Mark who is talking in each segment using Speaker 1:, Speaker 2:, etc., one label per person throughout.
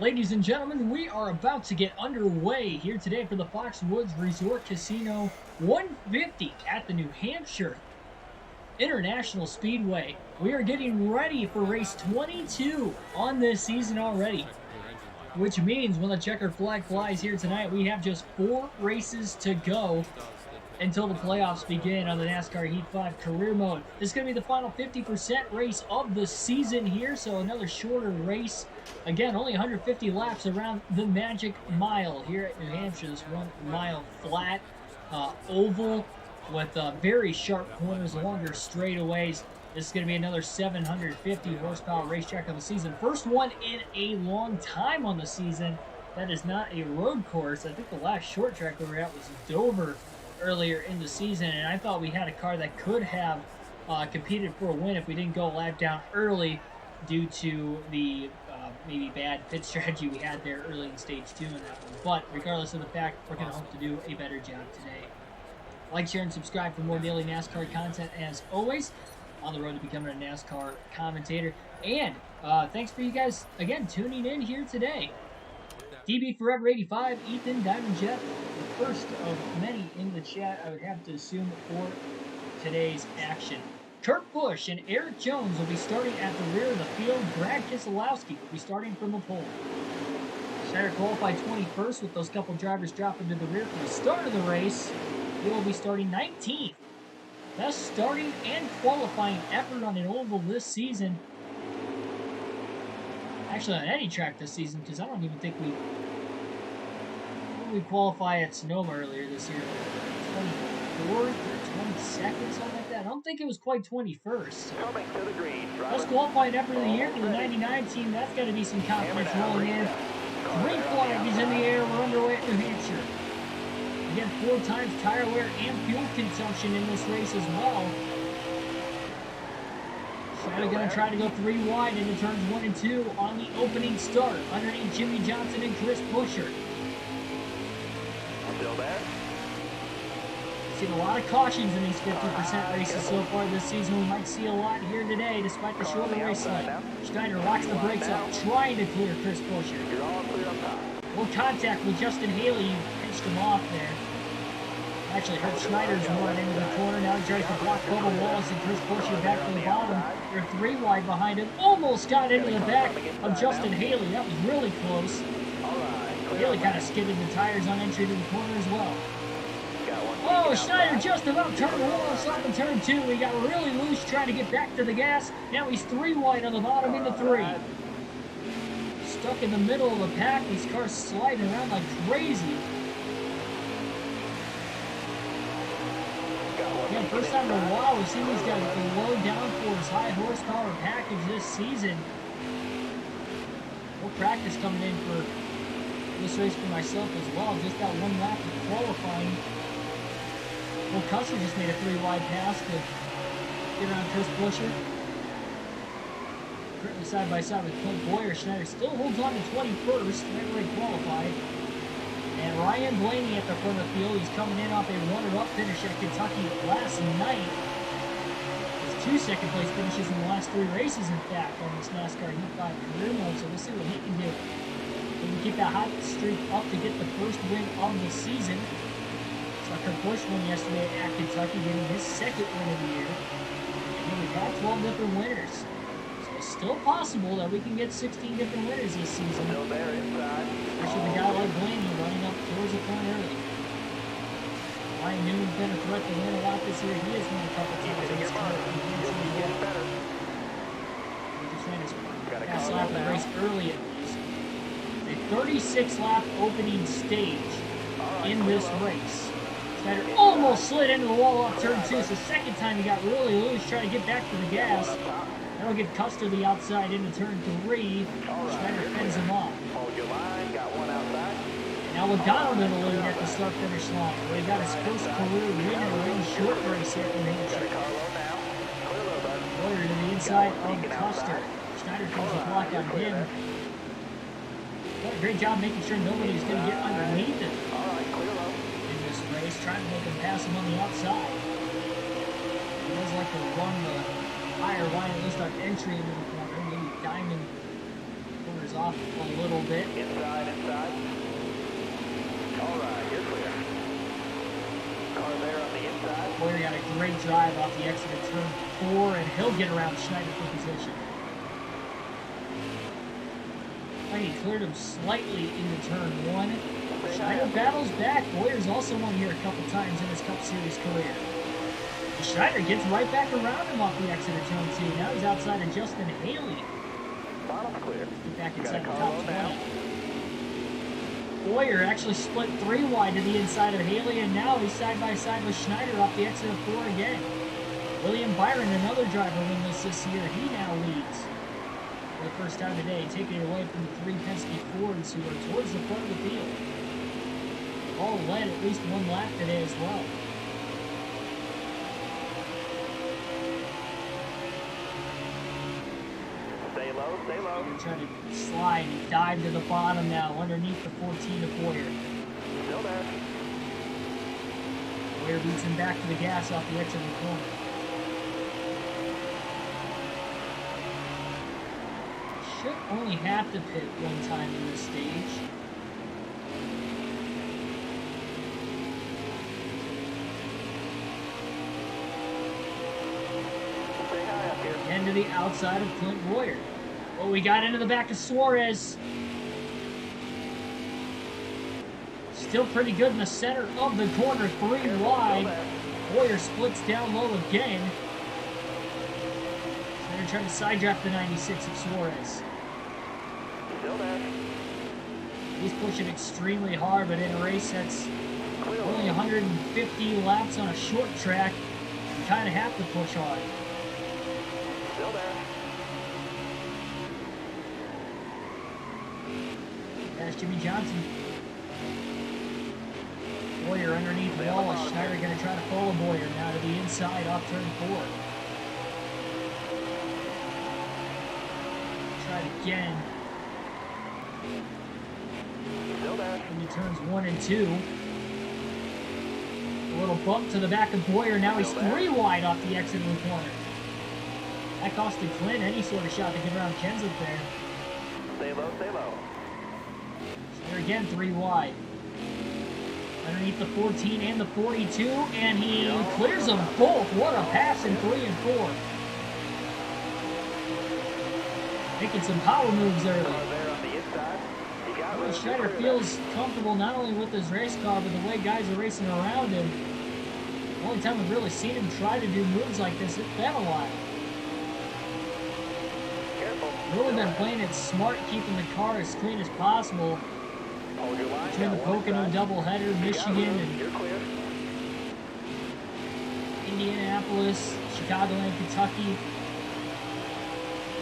Speaker 1: Ladies and gentlemen, we are about to get underway here today for the Foxwoods Resort Casino 150 at the New Hampshire International Speedway. We are getting ready for race 22 on this season already, which means when the checkered flag flies here tonight, we have just 4 races to go until the playoffs begin on the NASCAR Heat 5 career mode. This is going to be the final 50% race of the season here, so another shorter race. Again, only 150 laps around the Magic Mile here at New Hampshire. This 1 mile flat oval with very sharp corners, longer straightaways. This is going to be another 750 horsepower racetrack of the season. First one in a long time on the season. That is not a road course. I think the last short track we were at was Dover earlier in the season, and I thought we had a car that could have competed for a win if we didn't go a lap down early due to the maybe bad pit strategy we had there early in stage 2 in that one. But regardless of the fact, we're going to hope to do a better job today. Like, share, and subscribe for more daily NASCAR content as always. On the road to becoming a NASCAR commentator. And thanks for you guys, again, tuning in here today. DB Forever 85, Ethan, Diamond Jet, the first of many in the chat, I would have to assume, for today's action. Kurt Busch and Eric Jones will be starting at the rear of the field. Brad Keselowski will be starting from the pole. Schneider qualified 21st with those couple drivers dropping to the rear for the start of the race. He will be starting 19th. Best starting and qualifying effort on an oval this season. Actually, on any track this season, because I don't even think we qualify at Sonoma earlier this year. 24th or 22nd, something like that. I don't think it was quite 21st. So. Best qualifying effort of the year for the 99 team. That's got to be some confidence rolling in. 3 flags in the air. We're underway at New Hampshire. Again, 4 times tire wear and fuel consumption in this race as well. Schneider going to try to go 3 wide into turns 1 and 2 on the opening start underneath Jimmy Johnson and Chris Buescher.
Speaker 2: Still there.
Speaker 1: Seen a lot of cautions in these 50% races so far this season. We might see a lot here today despite the shorter race length. Schneider locks the brakes up, trying to clear Chris Buescher. More contact with Justin Haley. You pinched him off there. Actually hurt Schneider's run into the corner. Now he tries to block Bubba Wallace and Chris Buescher back to the bottom. They're 3 wide behind him. Almost got into the back of Justin Haley. That was really close. Haley kind of skidded the tires on entry to the corner as well. Oh, Schneider just about turned Wallace off in turn 2. He got really loose trying to get back to the gas. Now he's 3 wide on the bottom into 3. Stuck in the middle of the pack. These cars sliding around like crazy. Again, first time in a while we've seen these guys with a low downforce, high horsepower package this season. More practice coming in for this race for myself as well. Just got 1 lap of qualifying. Well, Custer just made a 3 wide pass to get around Chris Buescher. Currently side by side with Clint Boyer. Schneider still holds on to 21st, right where he qualified. And Ryan Blaney at the front of the field. He's coming in off a runner-up finish at Kentucky last night. His 2 second-place finishes in the last 3 races, in fact, on this NASCAR Heat 5 career mode. So we'll see what he can do. He can keep that hot streak up to get the first win of the season. So Kurt Busch won yesterday at Kentucky, getting his 2nd win of the year. And we've had 12 different winners. So it's still possible that we can get 16 different winners this season.
Speaker 2: Still there inside.
Speaker 1: Especially with a guy like Blaney running up towards the front early. Ryan Newman's been a threat to win a lot this year. He has won a couple times in his career. He's trying to pass off the race early at least. A 36-lap opening stage in this race. Schneider almost slid into the wall off turn 2. It's the second time he got really loose trying to get back to the gas. That'll get Custer the outside into turn 3. Schneider fends him off. Now Logano to the lead at the start-finish line, where he got his first career win in a really short race here in Hampshire. Boyer to the inside of Custer. Schneider calls a block on him. What a great job making sure nobody's going to get underneath it in this race, trying to make him pass him on the outside. He does like to run the higher line, at least on entry into the corner. Maybe Diamond corners tires off a little bit.
Speaker 2: Inside. All right, you're clear. Car there on the inside.
Speaker 1: Boyer got a great drive off the exit of turn 4, and he'll get around Schneider for position. He cleared him slightly into turn 1. Schneider battles back. Boyer's also won here a couple times in his Cup Series career. Schneider gets right back around him off the exit of turn 2. Now he's outside of Justin Haley.
Speaker 2: Bottom's clear.
Speaker 1: Get back inside the top 20. Boyer actually split 3 wide to the inside of Haley, and now he's side by side with Schneider off the exit of 4 again. William Byron, another driver winless this year, he now leads for the first time today, taking it away from the 3 Penske Fords who are towards the front of the field. All led at least 1 lap today as well.
Speaker 2: Stay low.
Speaker 1: They're trying to slide and dive to the bottom now, underneath the 14 of Boyer.
Speaker 2: Still there.
Speaker 1: Boyer beats him back to the gas off the exit of the corner. Should only have to pit 1 time in this stage.
Speaker 2: Stay high up here.
Speaker 1: Again to the outside of Clint Boyer. Oh, we got into the back of Suarez. Still pretty good in the center of the corner, 3 wide. Boyer splits down low again. They're trying to side draft the 96 of Suarez.
Speaker 2: Still there.
Speaker 1: He's pushing extremely hard, but in a race that's only 150 laps on a short track, you kind of have to push hard.
Speaker 2: Still there.
Speaker 1: That's Jimmy Johnson. Boyer underneath Wallace. Schneider going to try to follow Boyer now to the inside off turn 4. Try it again.
Speaker 2: Still there.
Speaker 1: Into turns 1 and 2. A little bump to the back of Boyer. Now he's 3 wide off the exit of the corner. That costed Clint any sort of shot to get around Kenseth there.
Speaker 2: Stay low.
Speaker 1: Schneider again 3 wide. Underneath the 14 and the 42, and he clears them both. What a pass in 3 and 4. Making some power moves early. Well, Schneider feels comfortable not only with his race car, but the way guys are racing around him. The only time we've really seen him try to do moves like this, it's been a while. Really been playing it smart, keeping the car as clean as possible. Between the Pocono doubleheader, Michigan, and Indianapolis, Chicagoland, Kentucky.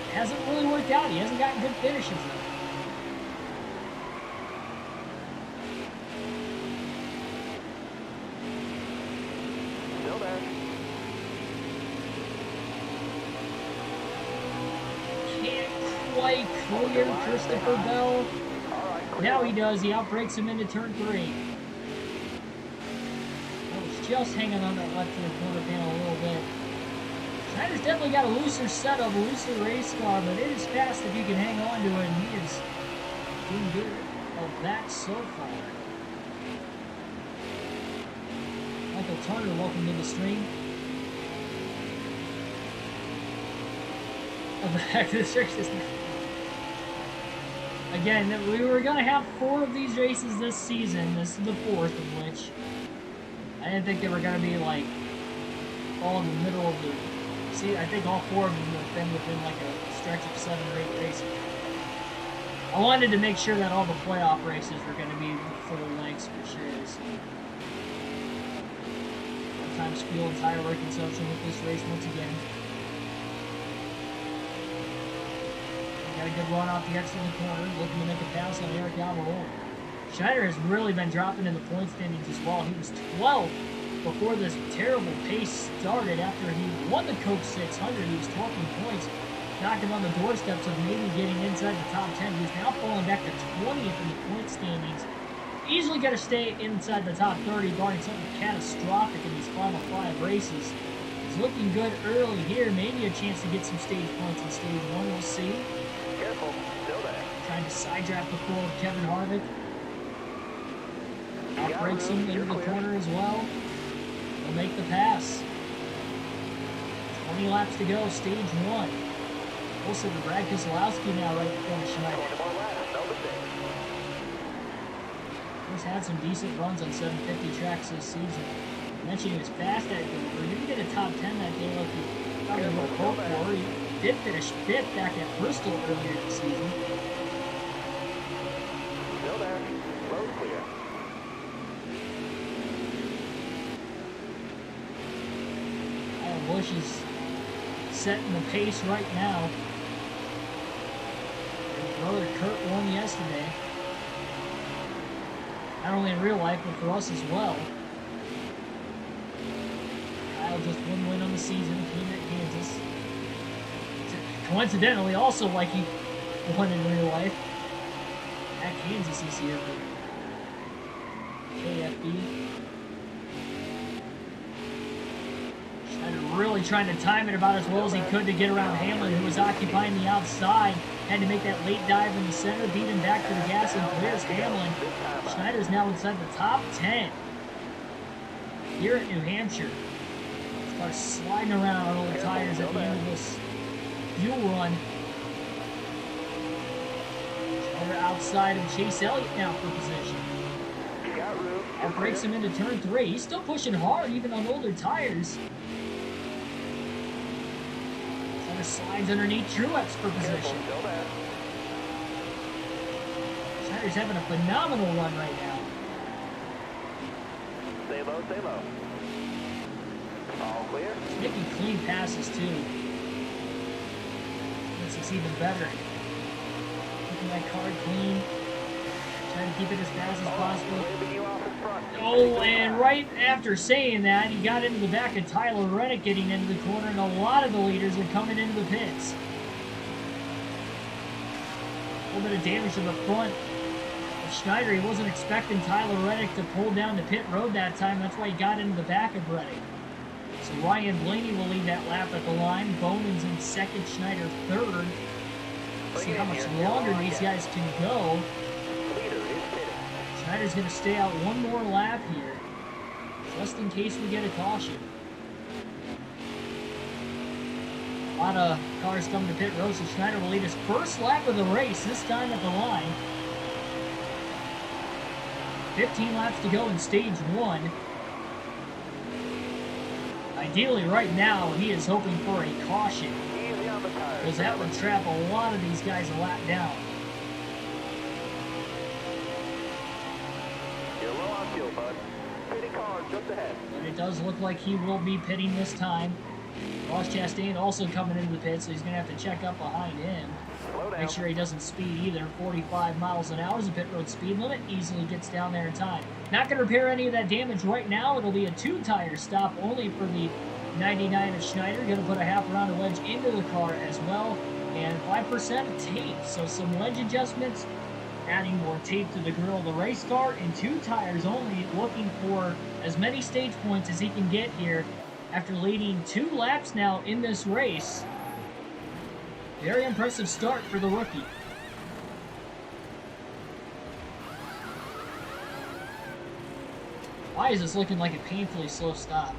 Speaker 1: It hasn't really worked out. He hasn't gotten good finishes though.
Speaker 2: Still there.
Speaker 1: Can't quite clear Christopher Bell. Now he does. He outbreaks him into turn 3. Well, he's just hanging on that left rear quarter panel a little bit. Schneider's definitely got a looser setup, a looser race car, but it is fast if you can hang on to it, and he is doing good of that so far. Michael Turner, welcome to the stream. Of the heck, this race is not. Again, we were going to have 4 of these races this season. This is the 4th of which I didn't think they were going to be like all in the middle of the. See, I think all 4 of them have been within like a stretch of 7 or 8 races. I wanted to make sure that all the playoff races were going to be full lengths for sure. So. Sometimes fuel and tire wear consumption with this race once again. Got a good run off the exit of the corner, looking to make a pass on Eric Almirola. Schneider has really been dropping in the point standings as well. He was 12th before this terrible pace started. After he won the Coke 600, he was 12th in points, knocked him on the doorsteps of maybe getting inside the top 10. He's now falling back to 20th in the point standings. Easily got to stay inside the top 30, barring something catastrophic in these final 5 races. He's looking good early here. Maybe a chance to get some stage points in stage 1. We'll see.
Speaker 2: Careful, still there.
Speaker 1: Trying to side draft the full of Kevin Harvick. Outbreaks him into the corner as well. He'll make the pass. 20 laps to go, stage 1. Also to Brad Keselowski now right before Schneider. He's had some decent runs on 750 tracks this season. I mentioned he was fast at Dover. He didn't get a top 10 that day like he probably would have hoped for. He did finish 5th back at Bristol earlier this season.
Speaker 2: Still there. Road clear.
Speaker 1: Kyle Busch is setting the pace right now. His brother Kurt won yesterday. Not only in real life, but for us as well. Kyle just one win on the season, came at Kansas. Coincidentally, also like he won in real life at Kansas this year for KFB. Schneider really trying to time it about as well as he could to get around Hamlin, who was occupying the outside. Had to make that late dive in the center, beat him back to the gas, and clears Hamlin. Schneider's now inside the top 10 here at New Hampshire. Starts sliding around on all the tires at the end of this fuel run. Schneider outside of Chase Elliott now for position. Outbreaks him into turn 3. He's still pushing hard even on older tires. Slides underneath Truex for position. Schneider's having a phenomenal run right now.
Speaker 2: Stay low, stay low. All clear.
Speaker 1: He's making clean passes too. Makes this even better. Keeping that car clean. Trying to keep it as fast as possible. Oh, and right after saying that, he got into the back of Tyler Reddick getting into the corner, and a lot of the leaders are coming into the pits. A little bit of damage to the front of Schneider. He wasn't expecting Tyler Reddick to pull down the pit road that time. That's why he got into the back of Reddick. So Ryan Blaney will lead that lap at the line. Bowman's in second, Schneider third. See how much longer these guys can go. Schneider's going to stay out one more lap here, just in case we get a caution. A lot of cars coming to pit road, so Schneider will lead his first lap of the race, this time at the line. 15 laps to go in stage 1. Ideally, right now, he is hoping for a caution, because that would trap a lot of these guys a lap down. But it does look like he will be pitting this time. Ross Chastain also coming into the pit, so he's going to have to check up behind him. Make sure he doesn't speed either. 45 miles an hour is a pit road speed limit. Easily gets down there in time. Not going to repair any of that damage right now. It'll be a 2-tire stop only for the 99 of Schneider. Going to put a half round of wedge into the car as well. And 5% of tape. So some wedge adjustments. Adding more tape to the grill of the race car, and 2 tires only, looking for as many stage points as he can get here after leading 2 laps now in this race. Very impressive start for the rookie. Why is this looking like a painfully slow stop?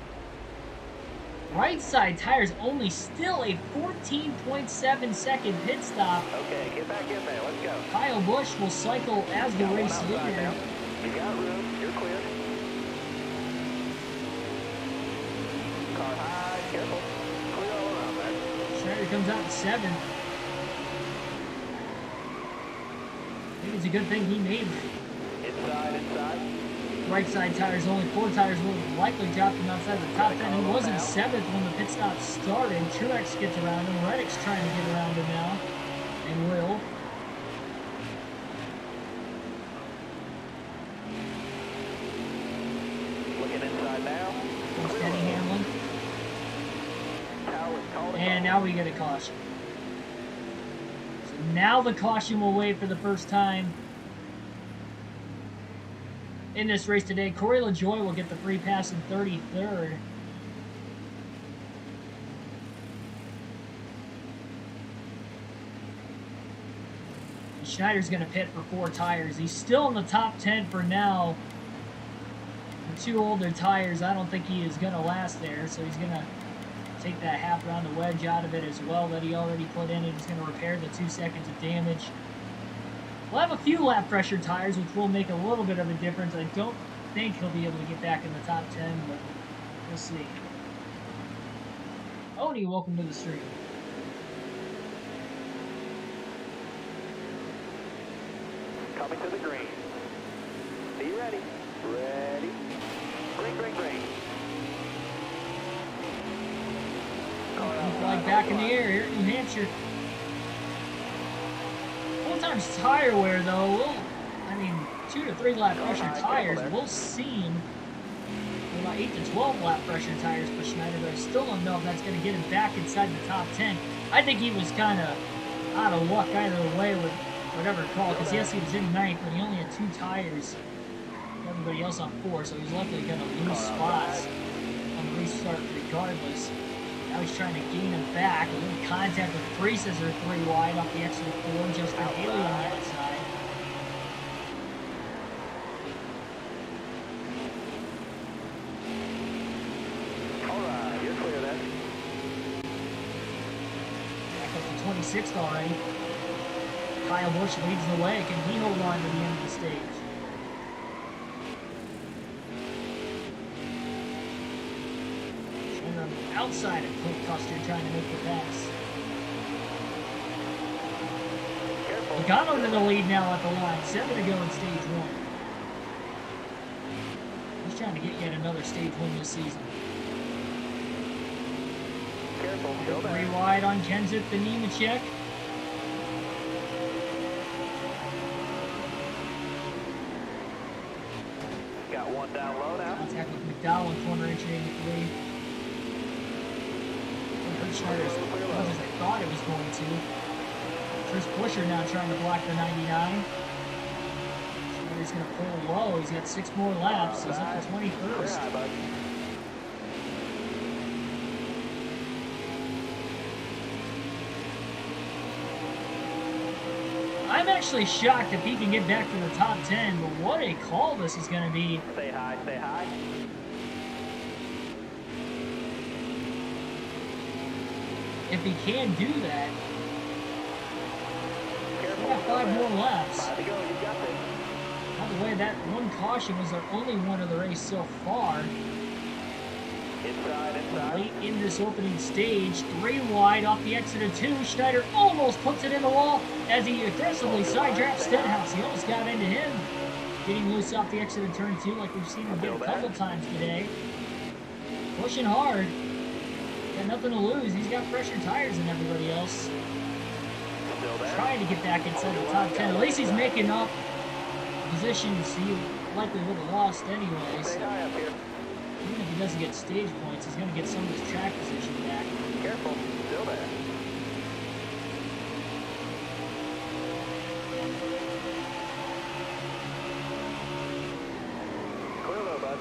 Speaker 1: Right side tires only, still a 14.7 second pit stop.
Speaker 2: Okay, get back in there. Let's go.
Speaker 1: Kyle Busch will cycle as the race leader.
Speaker 2: You got room. You're clear. Car high. Careful. Clear all around there.
Speaker 1: Schneider comes out in 7th. Maybe it's a good thing he made
Speaker 2: Inside.
Speaker 1: right side tires only. 4 tires will likely drop him outside the top 10. He was in 7th when the pit stop started. Truex gets around him. Reddick's trying to get around him now. And will.
Speaker 2: Looking inside now.
Speaker 1: Steady Hamlin. And now we get a caution. So now the caution will wait for the first time in this race today. Corey LaJoie will get the free pass in 33rd. And Schneider's going to pit for 4 tires. He's still in the top 10 for now. The 2 older tires, I don't think he is going to last there, so he's going to take that half round of wedge out of it as well that he already put in it. He's going to repair the 2 seconds of damage. We'll have a few lap pressure tires, which will make a little bit of a difference. I don't think he'll be able to get back in the top 10, but we'll see. Oni, welcome to the stream.
Speaker 2: Coming to the green. Be ready. Ready. Green, green, green.
Speaker 1: Flag back in the air here at New Hampshire. Full times tire wear though, I mean 2 to 3 lap pressure tires will seem about 8 to 12 lap pressure tires for Schneider, but I still don't know if that's going to get him back inside the top 10. I think he was kind of out of luck either way with whatever call, because yes, he was in 9th, but he only had 2 tires. Everybody else on 4, so he's likely going to lose spots on the restart regardless. Now he's trying to gain him back. A little contact with Priest as they're 3 wide off the exit 4. Justin Haley on the outside.
Speaker 2: Alright, you're clear then.
Speaker 1: Back up to 26th already. Kyle Busch leads the way. Can he hold on to the end of the stage? Outside of Cliff Custer trying to make the pass. He got under the lead now at the line. 7 to go in stage 1. He's trying to get yet another stage 1 this season.
Speaker 2: Careful, go
Speaker 1: 3
Speaker 2: back.
Speaker 1: wide on Kenseth and Nemechek.
Speaker 2: Got 1 down low now.
Speaker 1: Contact with McDowell in corner entry 83. Schneider as much as I thought it was going to. Chris Buescher now trying to block the 99. Schneider's going to pull low. He's got 6 more laps. He's up to 21st. I'm actually shocked if he can get back to the top 10, but what a call this is going to be.
Speaker 2: Stay high, stay high.
Speaker 1: If he can do that,
Speaker 2: Careful,
Speaker 1: we got 5 more laps.
Speaker 2: 5 to go, you got this.
Speaker 1: By the way, that one caution was their only one of the race so far.
Speaker 2: Inside, inside.
Speaker 1: Late in this opening stage, 3 wide off the exit of 2. Schneider almost puts it in the wall as he aggressively side drafts Stenhouse. He almost got into him. Getting loose off the exit of turn 2 like we've seen him get a couple times today. Pushing hard. Got nothing to lose. He's got fresher tires than everybody else.
Speaker 2: Still there.
Speaker 1: Trying to get back inside the top 10. At least he's making up positions he likely would have lost anyway.
Speaker 2: Stay
Speaker 1: So
Speaker 2: high up here.
Speaker 1: even if he doesn't get stage points, he's going to get some of his track position back.
Speaker 2: Careful, still there. Clear low, bud.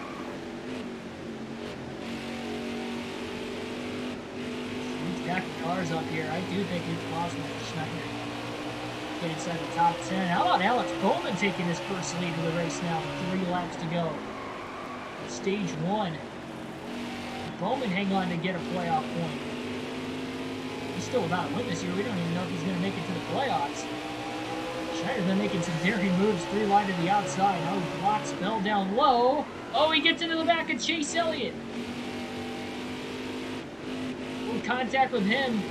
Speaker 1: He's got the cars up here. I do think it's possible for Schneider to get inside the top 10. How about Alex Bowman taking his first lead of the race now with 3 laps to go? Stage 1. Bowman hang on to get a playoff point. He's still without a win this year. We don't even know if he's going to make it to the playoffs. Schneider's been making some daring moves 3 wide to the outside. Now he blocks Bell down low. Oh, he gets into the back of Chase Elliott. Full contact with him.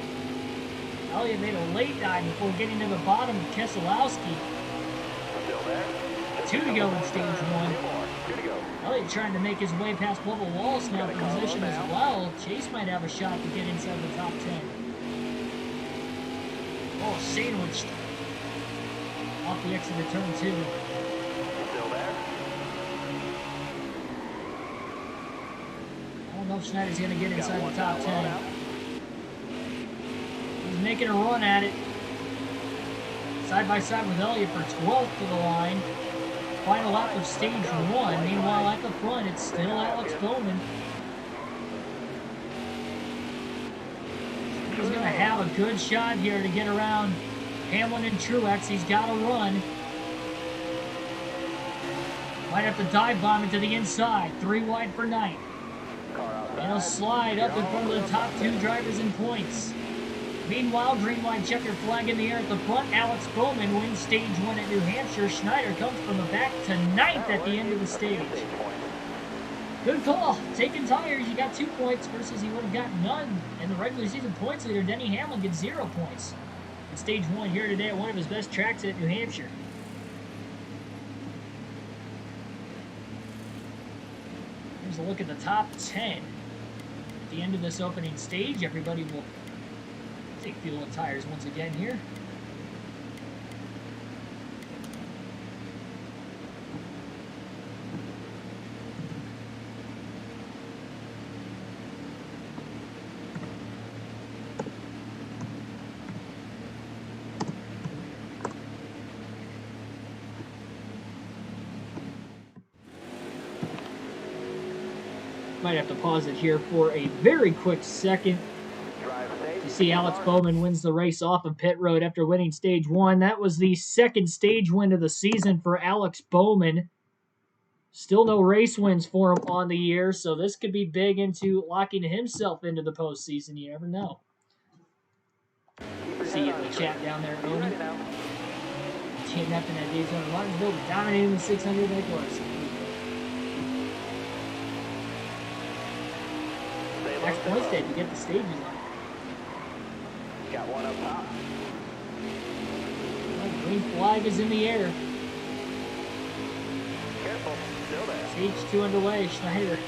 Speaker 1: Elliott made a late dive before getting to the bottom of Keselowski.
Speaker 2: Still there.
Speaker 1: 2 to go in stage 1.
Speaker 2: 2 more. 2 to go.
Speaker 1: Elliott trying to make his way past Bubba Wallace now for position as well. Chase might have a shot to get inside the top 10. Oh, sandwiched off the exit of turn 2.
Speaker 2: Still there.
Speaker 1: I don't know if Schneider's going to get
Speaker 2: Got
Speaker 1: inside
Speaker 2: 1
Speaker 1: the top
Speaker 2: down low
Speaker 1: 10.
Speaker 2: now.
Speaker 1: He's making a run at it. Side by side with Elliott for 12th to the line. Final lap of stage 1. Meanwhile, at the front, it's still Alex Bowman. He's going to have a good shot here to get around Hamlin and Truex, he's got to run. Might have to dive bomb it to the inside. 3 wide for ninth. And he'll slide up in front of the top 2 drivers in points. Meanwhile, green line checkered flag in the air at the front. Alex Bowman wins stage 1 at New Hampshire. Schneider comes from the back to 9th at the end of the stage. Good call. Taking tires, you got 2 points versus he would have got none. And the regular season points leader, Denny Hamlin, gets 0 points. In stage 1 here today at one of his best tracks at New Hampshire. Here's a look at the top 10. At the end of this opening stage, everybody will take fuel and tires once again here. Might have to pause it here for a very quick second. You see Alex Bowman wins the race off of pit road after winning stage 1. That was the 2nd stage win of the season for Alex Bowman. Still no race wins for him on the year, so this could be big into locking himself into the postseason. You never know. See you in the chat down there, Odin. Team nothing at Daytona Martinsville, dominating the 600 like was. Next point stage, you get the stages on.
Speaker 2: Got one up top.
Speaker 1: Well, green flag is in the air.
Speaker 2: Careful, still there.
Speaker 1: Stage 2 underway. Schneider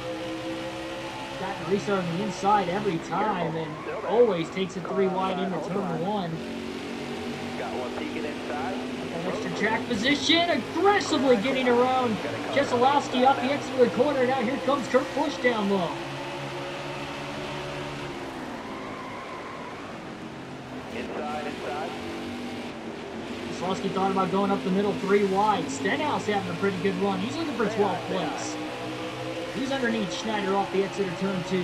Speaker 1: got to restart on the inside every time and always takes it 3 wide into turn 1.
Speaker 2: Got one peeking inside.
Speaker 1: An extra track position, aggressively getting around Keselowski off the exit of the corner. Now here comes Kurt Busch down low.
Speaker 2: Inside.
Speaker 1: Keselowski thought about going up the middle 3 wide. Stenhouse having a pretty good run. He's looking for 12th place. He's underneath Schneider off the exit of turn 2.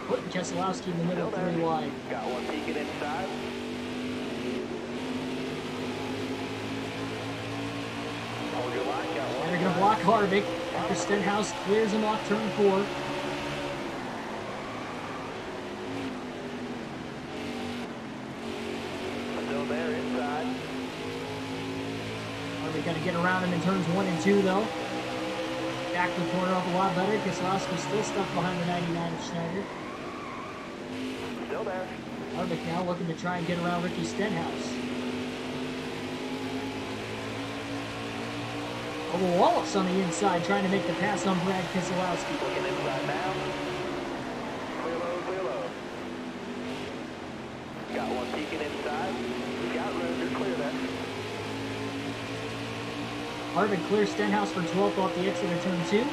Speaker 1: Putting Keselowski in the middle 3 wide.
Speaker 2: Got one peeking inside. Hold your line, got one.
Speaker 1: They're going to block Harvick after Stenhouse clears him off turn 4. They're going to get around him in turns 1 and 2, though. Back the corner up a lot better. Keselowski's still stuck behind the 99 of Schneider.
Speaker 2: Still there.
Speaker 1: Harvick now looking to try and get around Ricky Stenhouse. Over Wallace on the inside, trying to make the pass on Brad Keselowski.
Speaker 2: Looking inside now. Clear low. Got one peeking inside. We got room. You're clear there.
Speaker 1: Harvick clears Stenhouse for 12th off the exit of turn 2.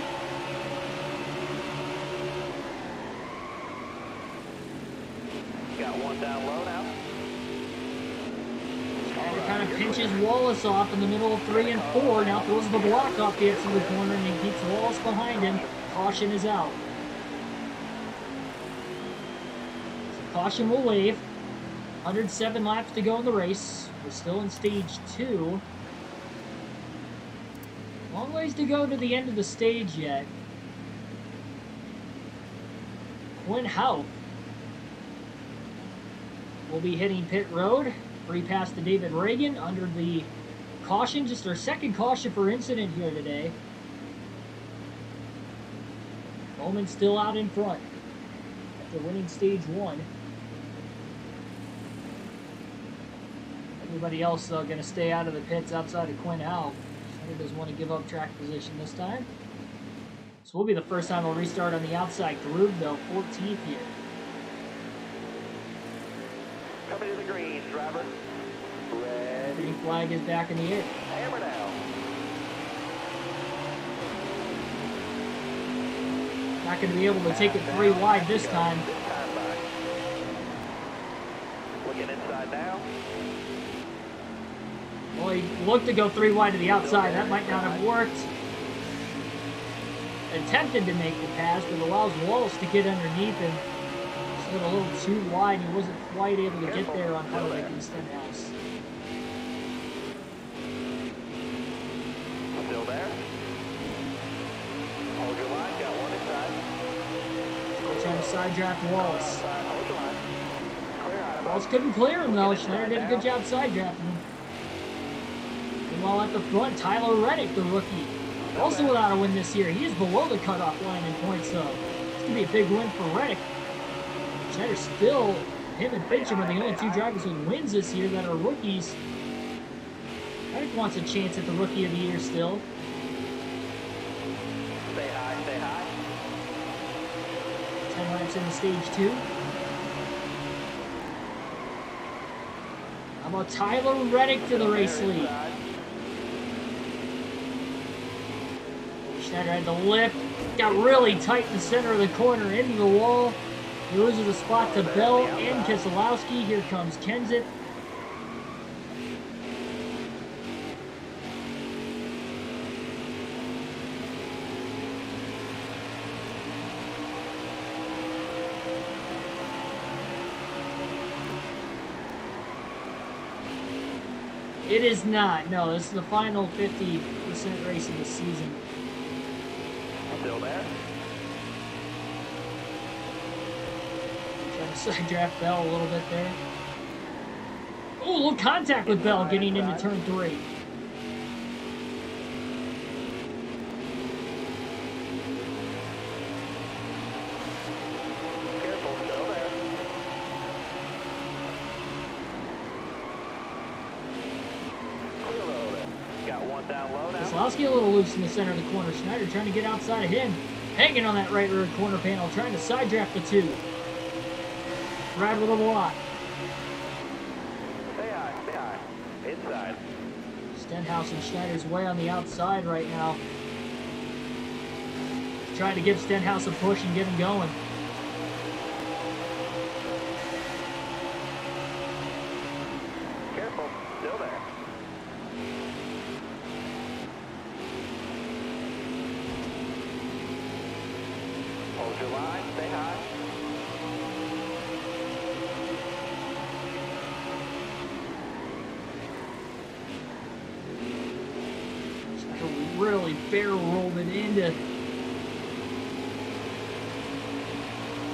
Speaker 2: Got one down low now.
Speaker 1: Schneider kind of pinches Wallace off in the middle of 3 and 4. Now throws the block off the exit of the corner and he keeps Wallace behind him. Caution is out. So caution will wave. 107 laps to go in the race. We're still in stage 2. Long ways to go to the end of the stage yet. Quinn Houff will be hitting pit road. Free pass to David Reagan under the caution. Just our 2nd caution for incident here today. Bowman still out in front after winning stage 1. Everybody else going to stay out of the pits outside of Quinn Houff. He doesn't want to give up track position this time. So will be the first time we'll restart on the outside groove, though. 14th here.
Speaker 2: Coming to the green, driver. Ready.
Speaker 1: Green flag is back in the air.
Speaker 2: Hammer down.
Speaker 1: Not going to be able to take it 3 wide this time.
Speaker 2: Looking inside now.
Speaker 1: Well, he looked to go 3 wide to the outside. That might not have worked. Attempted to make the pass, but allows Wallace to get underneath him. went a little too wide. He wasn't quite able to get there on Hardwick and Stenhouse.
Speaker 2: Still there. Hold your line. Got one inside.
Speaker 1: Trying to side draft Wallace.
Speaker 2: Hold your line. Clear out.
Speaker 1: Wallace couldn't clear him though. Schneider did a good job side drafting him. Meanwhile at the front, Tyler Reddick, the rookie, also without a win this year. He is below the cutoff line in points, so it's going to be a big win for Reddick. Schneider still, him and Fincham are the only two drivers with wins this year that are rookies. Reddick wants a chance at the Rookie of the Year still.
Speaker 2: Stay high, stay high.
Speaker 1: 10 laps into stage 2. How about Tyler Reddick to the race lead? Schneider had the lip, got really tight in the center of the corner into the wall. He loses a spot to Bell and Keselowski. Here comes Kenseth. It is not. No, this is the final 50% race of the season.
Speaker 2: Still there.
Speaker 1: Trying to side draft Bell a little bit there. Oh, a little contact with Bell getting into turn 3.
Speaker 2: Careful, still there. Clear low there. Got one down low now.
Speaker 1: Keselowski a little loose in the center of the corner. Schneider trying to get outside of him. Hanging on that right rear corner panel, trying to side draft the 2. Ride with a lot.
Speaker 2: Stay high, stay high. Inside.
Speaker 1: Stenhouse and Schneider's way on the outside right now. Trying to give Stenhouse a push and get him going.
Speaker 2: Careful, still there. Hold your line, stay high.
Speaker 1: Schneider really barrel rolled it into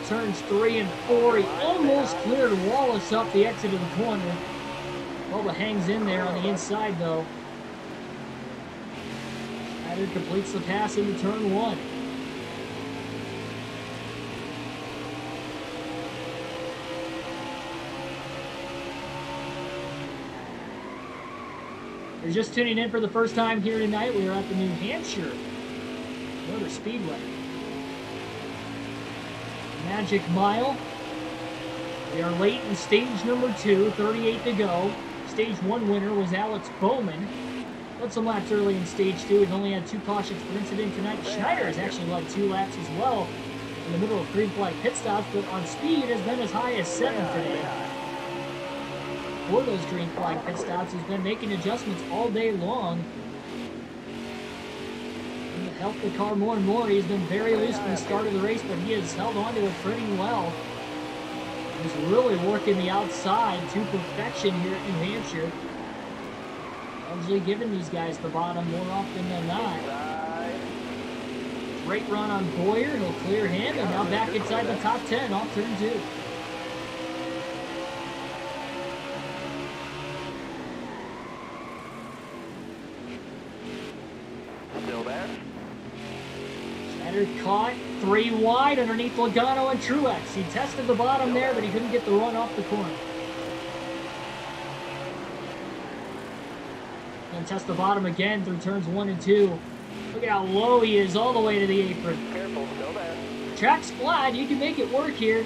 Speaker 1: turns 3 and 4. He almost cleared Wallace up the exit of the corner. Bubba hangs in there on the inside though. Schneider completes the pass into turn 1. If you're just tuning in for the first time here tonight, we are at the New Hampshire Motor Speedway. Magic Mile. We are late in stage number 2, 38 to go. Stage 1 winner was Alex Bowman. Led some laps early in stage 2. We've only had 2 cautions per incident tonight. Schneider has actually led 2 laps as well in the middle of green flag pit stops, but on speed has been as high as 7 today. For those green flag pit stops, he's been making adjustments all day long. And to help the car more and more, he's been very loose from the start of the race, but he has held on to it pretty well. He's really working the outside to perfection here at New Hampshire. Usually giving these guys the bottom more often than not. Great run on Boyer, he'll clear him, and now back inside the top 10 off turn 2.
Speaker 2: Still there.
Speaker 1: Schneider caught 3 wide underneath Logano and Truex. He tested the bottom there, but he couldn't get the run off the corner. And test the bottom again through turns 1 and 2. Look at how low he is all the way to the apron.
Speaker 2: Careful, still there.
Speaker 1: Track's flat, you can make it work here.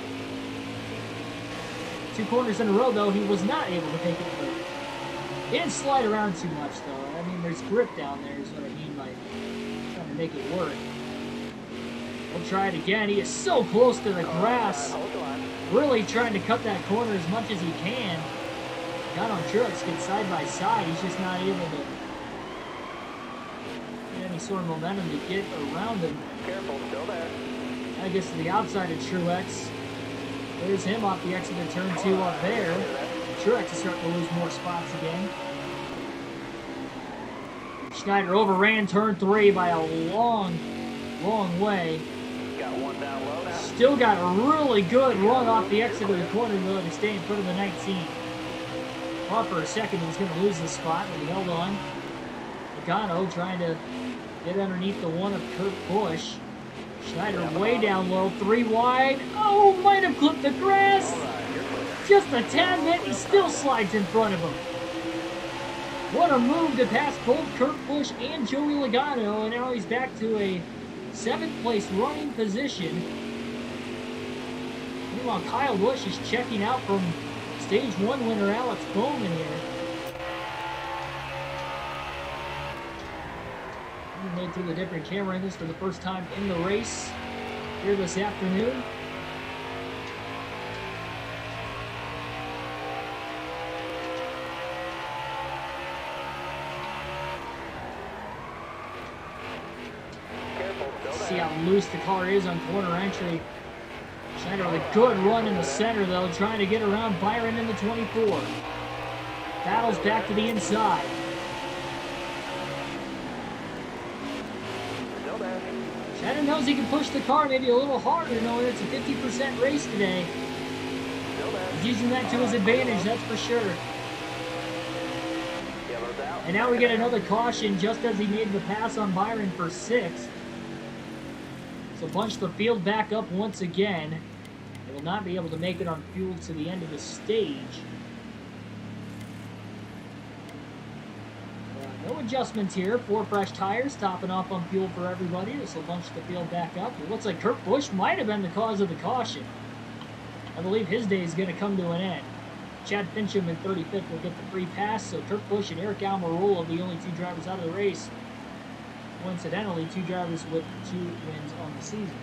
Speaker 1: 2 corners in a row, though, he was not able to make it work. He didn't slide around too much, though. I mean, there's grip down there is what I mean by trying to make it work. We'll try it again. He is so close to the grass.
Speaker 2: Hold the line.
Speaker 1: Really trying to cut that corner as much as he can. Got on Truex, get side by side. He's just not able to get any sort of momentum to get around him.
Speaker 2: Careful, still there.
Speaker 1: I guess to the outside of Truex. There's him off the exit of turn 2 up there. Truex is starting to lose more spots again. Schneider overran turn 3 by a long way.
Speaker 2: Got one down low now.
Speaker 1: Still got a really good run off the exit of the corner though to stay in front of the 19. Thought for a second he was going to lose this spot, but he held on. Logano trying to get underneath the one of Kurt Busch. Schneider way down low, 3 wide. Oh, might have clipped the grass. Just a tad bit, he still slides in front of him. What a move to pass both Kurt Busch and Joey Logano, and now he's back to a 7th place running position. Meanwhile, Kyle Busch is checking out from Stage 1 winner Alex Bowman here. He made through the different camera angles for the first time in the race here this afternoon. See how loose the car is on corner entry. Schneider with a good run in the center though, trying to get around Byron in the 24. Battles back to the inside. Schneider knows he can push the car maybe a little harder, knowing it's a 50% race today. He's using that to his advantage, that's for sure. And now we get another caution just as he made the pass on Byron for 6th. So bunch the field back up once again. They will not be able to make it on fuel to the end of the stage. No adjustments here. 4 fresh tires, topping off on fuel for everybody. This will bunch the field back up. It looks like Kurt Busch might have been the cause of the caution. I believe his day is going to come to an end. Chad Fincham in 35th will get the free pass, so Kurt Busch and Eric Almirola, the only 2 drivers out of the race. Coincidentally, 2 drivers with 2 wins on the season.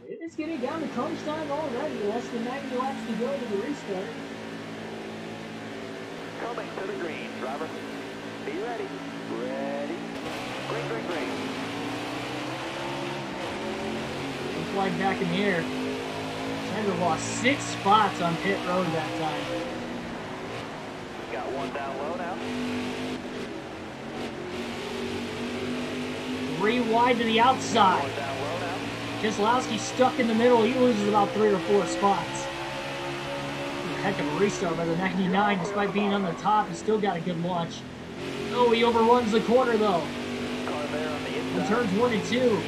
Speaker 1: It is getting down to crunch time already. Less than 90 laps to go to the restart.
Speaker 2: Coming to the green, driver. Be ready. Ready. Green, green, green.
Speaker 1: Flag back in the air. Schneider lost 6 spots on pit road that time.
Speaker 2: Got one down low now.
Speaker 1: 3 wide to the outside.
Speaker 2: One down low now.
Speaker 1: Keselowski stuck in the middle. He loses about 3 or 4 spots. Heck of a restart by the 99. Despite being on the top, he still got a good launch. Oh, he overruns the corner though.
Speaker 2: Car there on the inside.
Speaker 1: On turns 1 and 2.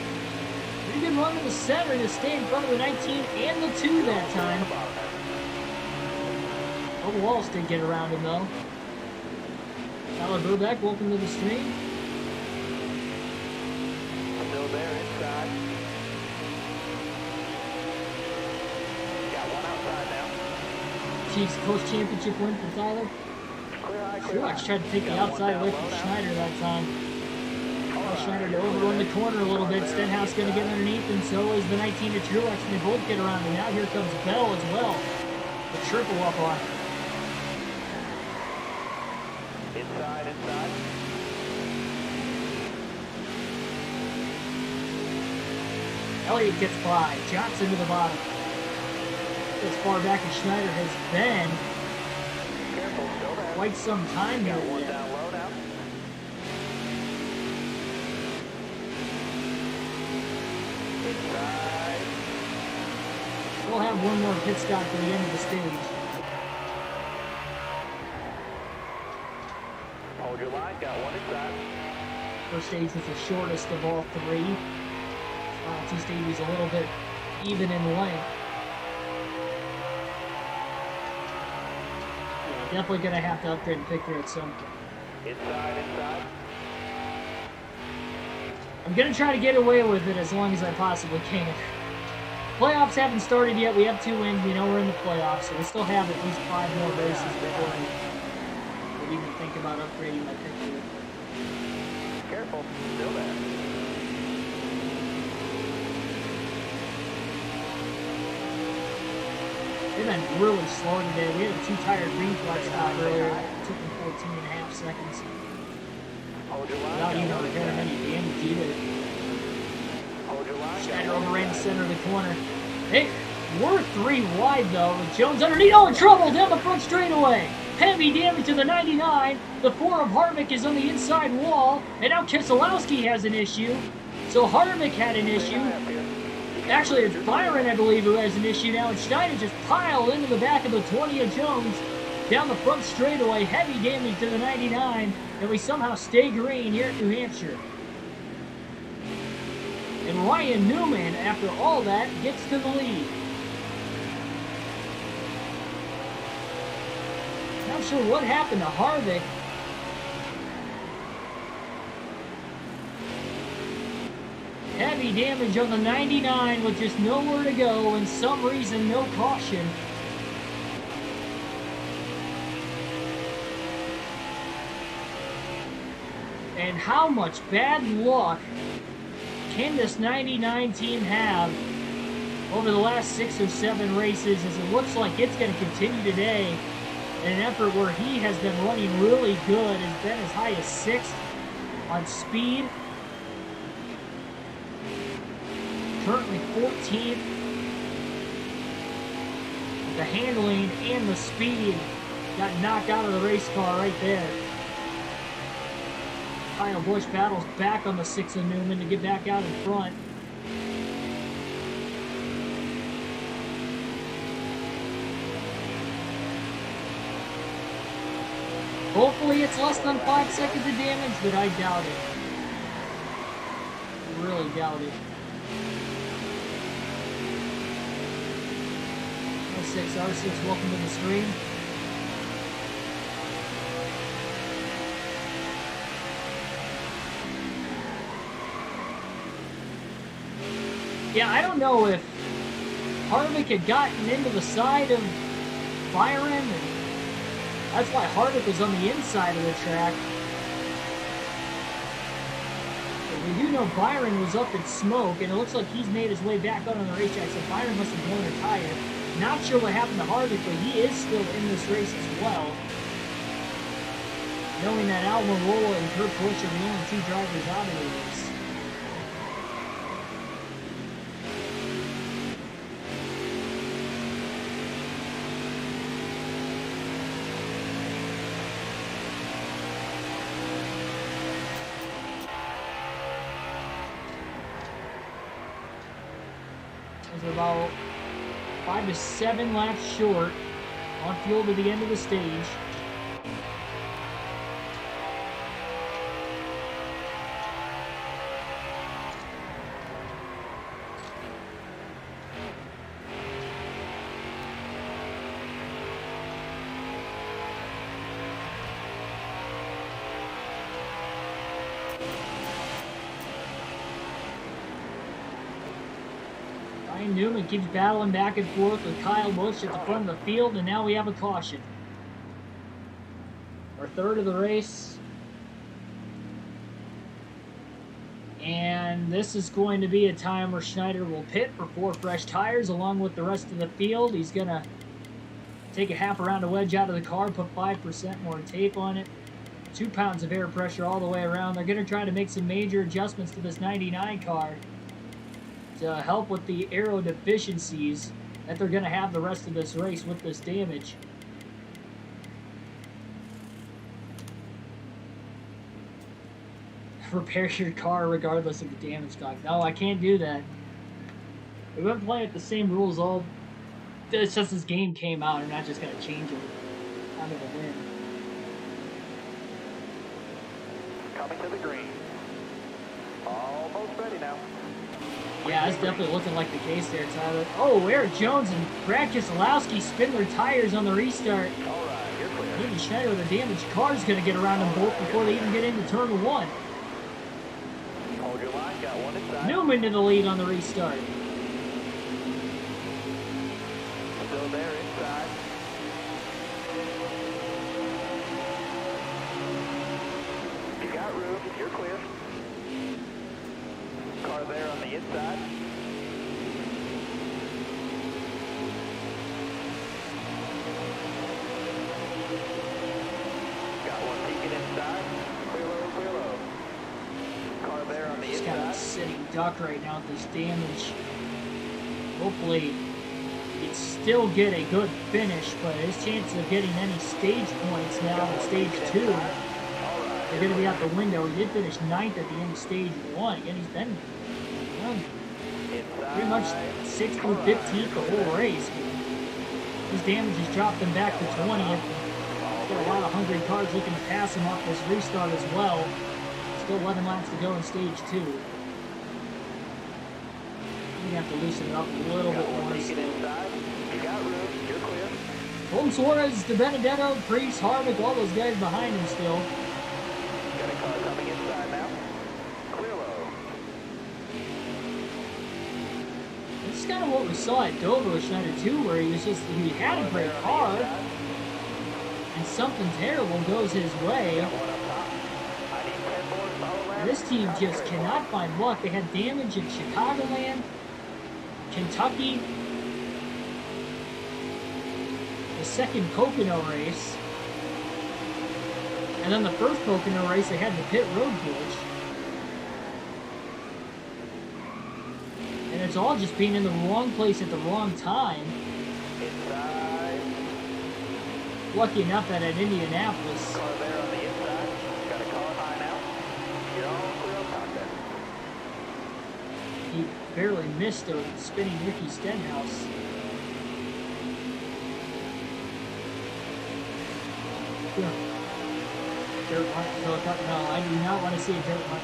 Speaker 1: Pretty good run to the center to stay in front of the 19 and the 2 that time. Bubba Wallace did get around him though. Tyler Burbeck, welcome to the stream.
Speaker 2: Still there inside. Got one outside now.
Speaker 1: Chiefs Coast Championship win for Tyler.
Speaker 2: Clear high, clear high.
Speaker 1: Truex tried to take the outside away from Schneider that time. Schneider to overrun the corner a little bit. Stenhouse going to get underneath, and so is the 19 to Truex, and they both get around. And now here comes Bell as well. The triple up on.
Speaker 2: Inside, inside.
Speaker 1: Elliott gets by. Johnson to the bottom. As far back as Schneider has been.
Speaker 2: Careful, still there.
Speaker 1: Quite some time here.
Speaker 2: Got one down low now. Inside.
Speaker 1: We'll have one more pit stop to the end of the stage.
Speaker 2: Hold your line, got one inside.
Speaker 1: First stage was the shortest of all 3. Final 2 stages a little bit even in length. Yeah, definitely going to have to upgrade the picture at some point.
Speaker 2: Inside, inside.
Speaker 1: I'm going to try to get away with it as long as I possibly can. Playoffs haven't started yet. We have 2 wins. We know we're in the playoffs, so we still have at least 5 more races before I would even think about upgrading my picture.
Speaker 2: Careful, still there.
Speaker 1: They've been really slow today. We had a 2-tire green flag stop earlier. It took them 14.5 seconds.
Speaker 2: Hold your line.
Speaker 1: without even repairing any damage either.
Speaker 2: Hold your line.
Speaker 1: Schneider overran the center of the corner. Hey, we're 3 wide though, with Jones underneath. Oh, in trouble down the front straightaway. Heavy damage to the 99. The 4 of Harvick is on the inside wall, and now Keselowski has an issue. So Harvick had an issue. Actually, it's Byron, I believe, who has an issue now, and Schneider just piled into the back of the 20 of Jones. Down the front straightaway, heavy damage to the 99, and we somehow stay green here at New Hampshire. And Ryan Newman, after all that, gets to the lead. Not sure what happened to Harvick. Heavy damage on the 99 with just nowhere to go, and some reason no caution. And how much bad luck can this 99 team have over the last 6 or 7 races, as it looks like it's going to continue today in an effort where he has been running really good, has been as high as 6th on speed. Currently 14th. The handling and the speed got knocked out of the race car right there. Kyle Busch battles back on the 6 of Newman to get back out in front. Hopefully it's less than 5 seconds of damage, but I doubt it. I really doubt it. 06 R6, welcome to the stream. Yeah, I don't know if Harvick had gotten into the side of Byron, and that's why Harvick was on the inside of the track. But we do know Byron was up in smoke, and it looks like he's made his way back out on the racetrack, so Byron must have blown a tire. Not sure what happened to Harvick, but he is still in this race as well. Knowing that Almirola and Kurt Busch are the only 2 drivers out of the race. There's about 5 to 7 laps short on fuel to the end of the stage. Newman keeps battling back and forth with Kyle Busch at the front of the field, and now we have a caution. Our 3rd of the race. And this is going to be a time where Schneider will pit for 4 fresh tires along with the rest of the field. He's going to take a half a round of wedge out of the car, put 5% more tape on it. 2 pounds of air pressure all the way around. They're going to try to make some major adjustments to this 99 car to help with the aero deficiencies that they're going to have the rest of this race with this damage. Repair your car regardless of the damage dog. No, I can't do that. We've been playing with the same rules all... It's just this game came out. I'm not just going to change it out of the win.
Speaker 2: Coming to the green. Almost ready now.
Speaker 1: Yeah, that's definitely looking like the case there, Tyler. Oh, Eric Jones and Brad Keselowski spin their tires on the restart.
Speaker 2: All right, you're clear.
Speaker 1: Maybe Schneider with a damaged car is going to get around them both before they even get into turn 1.
Speaker 2: Hold your line, got 1 inside.
Speaker 1: Newman to the lead on the restart.
Speaker 2: Still there inside. You got room, you're clear. Car there on the inside. Got 1 peeking inside. Clear low, clear low.
Speaker 1: duck right now with this damage. Hopefully, he'd still get a good finish, but his chances of getting any stage points now in stage 2, they're going to be out the window. He did finish 9th at the end of stage 1. Again, he's been pretty much 6th through 15th the whole race. His damage has dropped him back to 20th. He's got a lot of hungry cars looking to pass him off this restart as well. Still 11 laps to go in stage 2. We're going to have to loosen it up a little bit more still. Colton Suarez, De Benedetto, Priest, Harvick, all those guys behind him still.
Speaker 2: Got a car coming inside now. Clear low.
Speaker 1: This is kind of what we saw at Dover with Schneider too, where he had a great car, and something terrible goes his way. And this team just cannot find luck. They had damage in Chicagoland, Kentucky, the second Pocono race, and then the first Pocono race they had the pit road glitch. And it's all just being in the wrong place at the wrong time.
Speaker 2: Inside.
Speaker 1: Lucky enough that at Indianapolis,
Speaker 2: Car there on the inside. Got a car high now. You're all clear on contact.
Speaker 1: he barely missed a spinning Ricky Stenhouse. Yeah. Dirt hunt. No, I do not want to see a dirt hunt.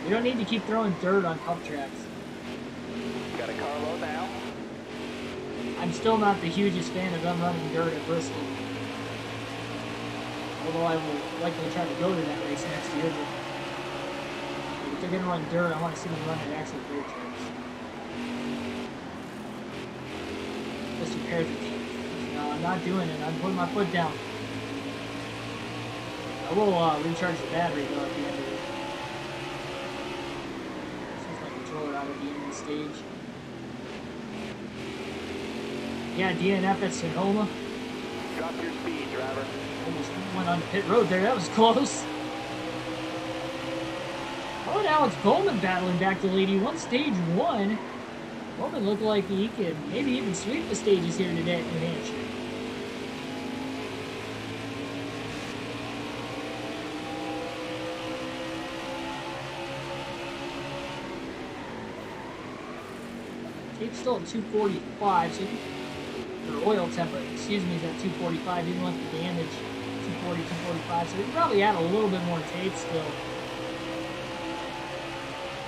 Speaker 1: We don't need to keep throwing dirt on cup tracks.
Speaker 2: Got a car low now.
Speaker 1: I'm still not the hugest fan of them running dirt at Bristol. Although I will likely try to go to that race next year. But if they're going to run dirt, I want to see them run at actual dirt tracks. Just repair the team. No, I'm not doing it. I'm putting my foot down. I will recharge the battery though at the end of it. Since my controller out at the end of the stage. Yeah, DNF at Sonoma.
Speaker 2: Drop your speed, driver.
Speaker 1: Almost went on the pit road there. That was close. Oh, and Alex Bowman battling back to lead. He won stage 1. Bowman looked like he could maybe even sweep the stages here today at New Hampshire. It's still at 245, so the oil temperature, excuse me, is at 245, even with the damage, 240, 245, so we can probably add a little bit more tape still.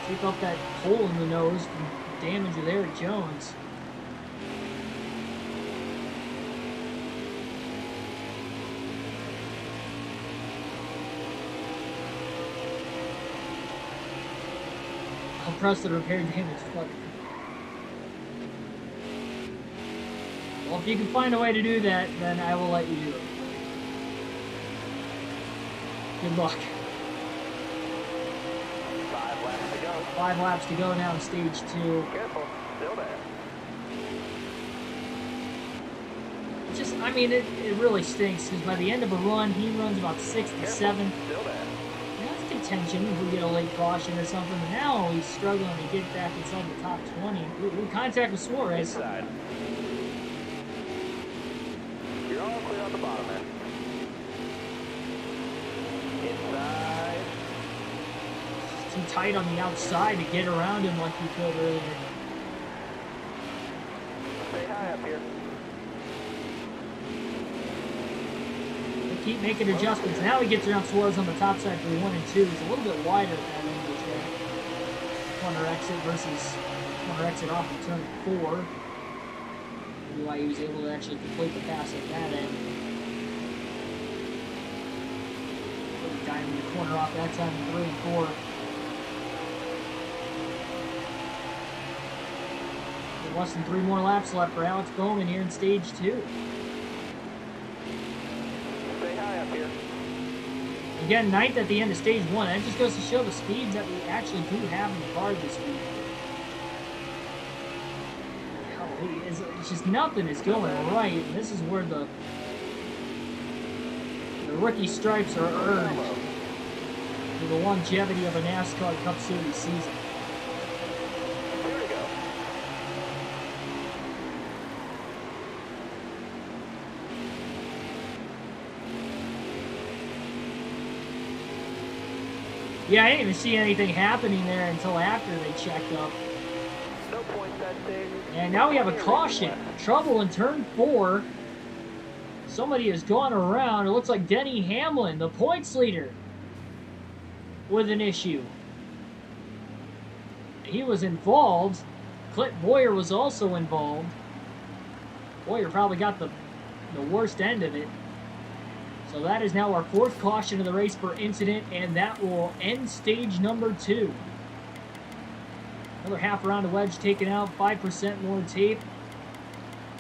Speaker 1: Take up that hole in the nose from damage of Eric Jones. I'll press the repair damage button. Well, if you can find a way to do that, then I will let you do it. Good luck.
Speaker 2: 5 laps to go.
Speaker 1: 5 laps to go now in stage 2.
Speaker 2: Careful. Still there.
Speaker 1: Just, I mean, it really stinks, because by the end of a run, he runs about 6th and
Speaker 2: Careful.
Speaker 1: 7th.
Speaker 2: Still there.
Speaker 1: That's contention if we get a late caution or something. But now he's struggling to get back inside the top 20. Ooh, contact with Suarez.
Speaker 2: Inside. You're all clear on the bottom there. Inside.
Speaker 1: Too tight on the outside to get around him like he could earlier.
Speaker 2: Stay high up here.
Speaker 1: They keep making adjustments. Now he gets around Suarez on the top side for 1 and 2. He's a little bit wider at that end of the track. Corner exit versus corner exit off of turn 4. Maybe why he was able to actually complete the pass at that end. Really diving the corner off that time in 3 and 4. Less than 3 more laps left for Alex Bowman here in stage 2.
Speaker 2: Stay high up here.
Speaker 1: Again, 9th at the end of stage 1. That just goes to show the speeds that we actually do have in the car this week. Golly, it's just nothing is going right. And this is where the rookie stripes are earned through the longevity of a NASCAR Cup Series season. Yeah, I didn't even see anything happening there until after they checked up.
Speaker 2: No points that stage.
Speaker 1: And now we have a caution. Trouble in turn 4. Somebody has gone around. It looks like Denny Hamlin, the points leader, with an issue. He was involved. Clint Boyer was also involved. Boyer probably got the worst end of it. So that is now our 4th caution of the race for incident, and that will end stage number 2. Another half round of wedge taken out, 5% more tape,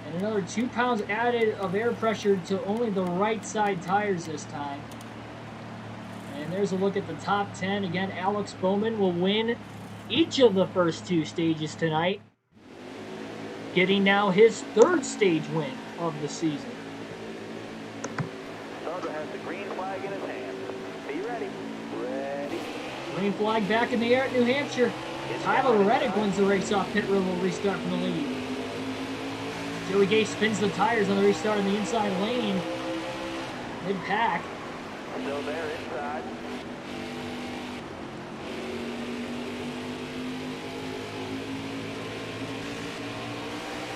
Speaker 1: and another 2 pounds added of air pressure to only the right side tires this time. And there's a look at the top 10. Again, Alex Bowman will win each of the first 2 stages tonight, getting now his 3rd stage win of the season.
Speaker 2: Sandra has the green flag in his hand. Be ready. Ready.
Speaker 1: Green flag back in the air at New Hampshire. Tyler Reddick wins the race off pit road. Will restart from the lead. Joey Gay spins the tires on the restart in the inside lane. Mid-pack.
Speaker 2: Still there inside.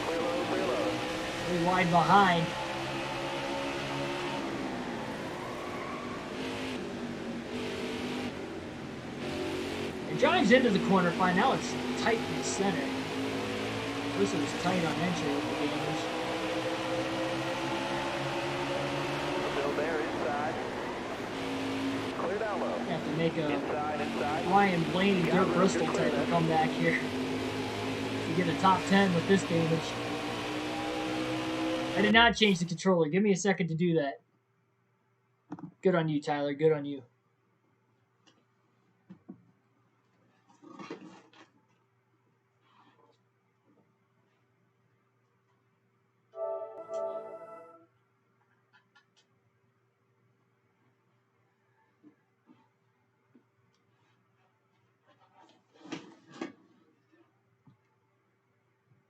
Speaker 2: Clear low, clear low.
Speaker 1: Very wide behind. It drives into the corner fine. Now it's tight in the center. First it was tight on entry with the damage.
Speaker 2: Still there inside. Clear down low.
Speaker 1: Have to make a
Speaker 2: Inside.
Speaker 1: Ryan Blaney, Dirt Bristol type of comeback here to get a top 10 with this damage. I did not change the controller. Give me a second to do that. Good on you, Tyler. Good on you.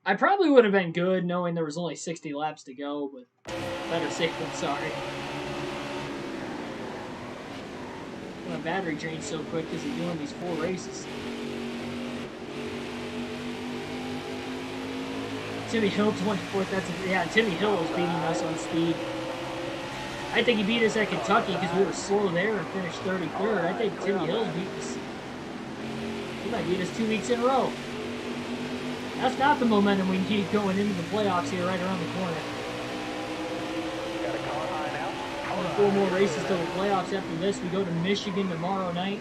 Speaker 1: I probably would have been good knowing there was only 60 laps to go, but better safe than sorry. My battery drains so quick because he's doing these 4 races. Timmy Hill, 24th. Timmy Hill was beating us on speed. I think he beat us at Kentucky because we were slow there and finished 33rd. I think Timmy Hill's beat us. He might beat us 2 weeks in a row. That's not the momentum we need going into the playoffs here right around the corner.
Speaker 2: Got a car high now.
Speaker 1: Only 4 more races till the playoffs after this. We go to Michigan tomorrow night.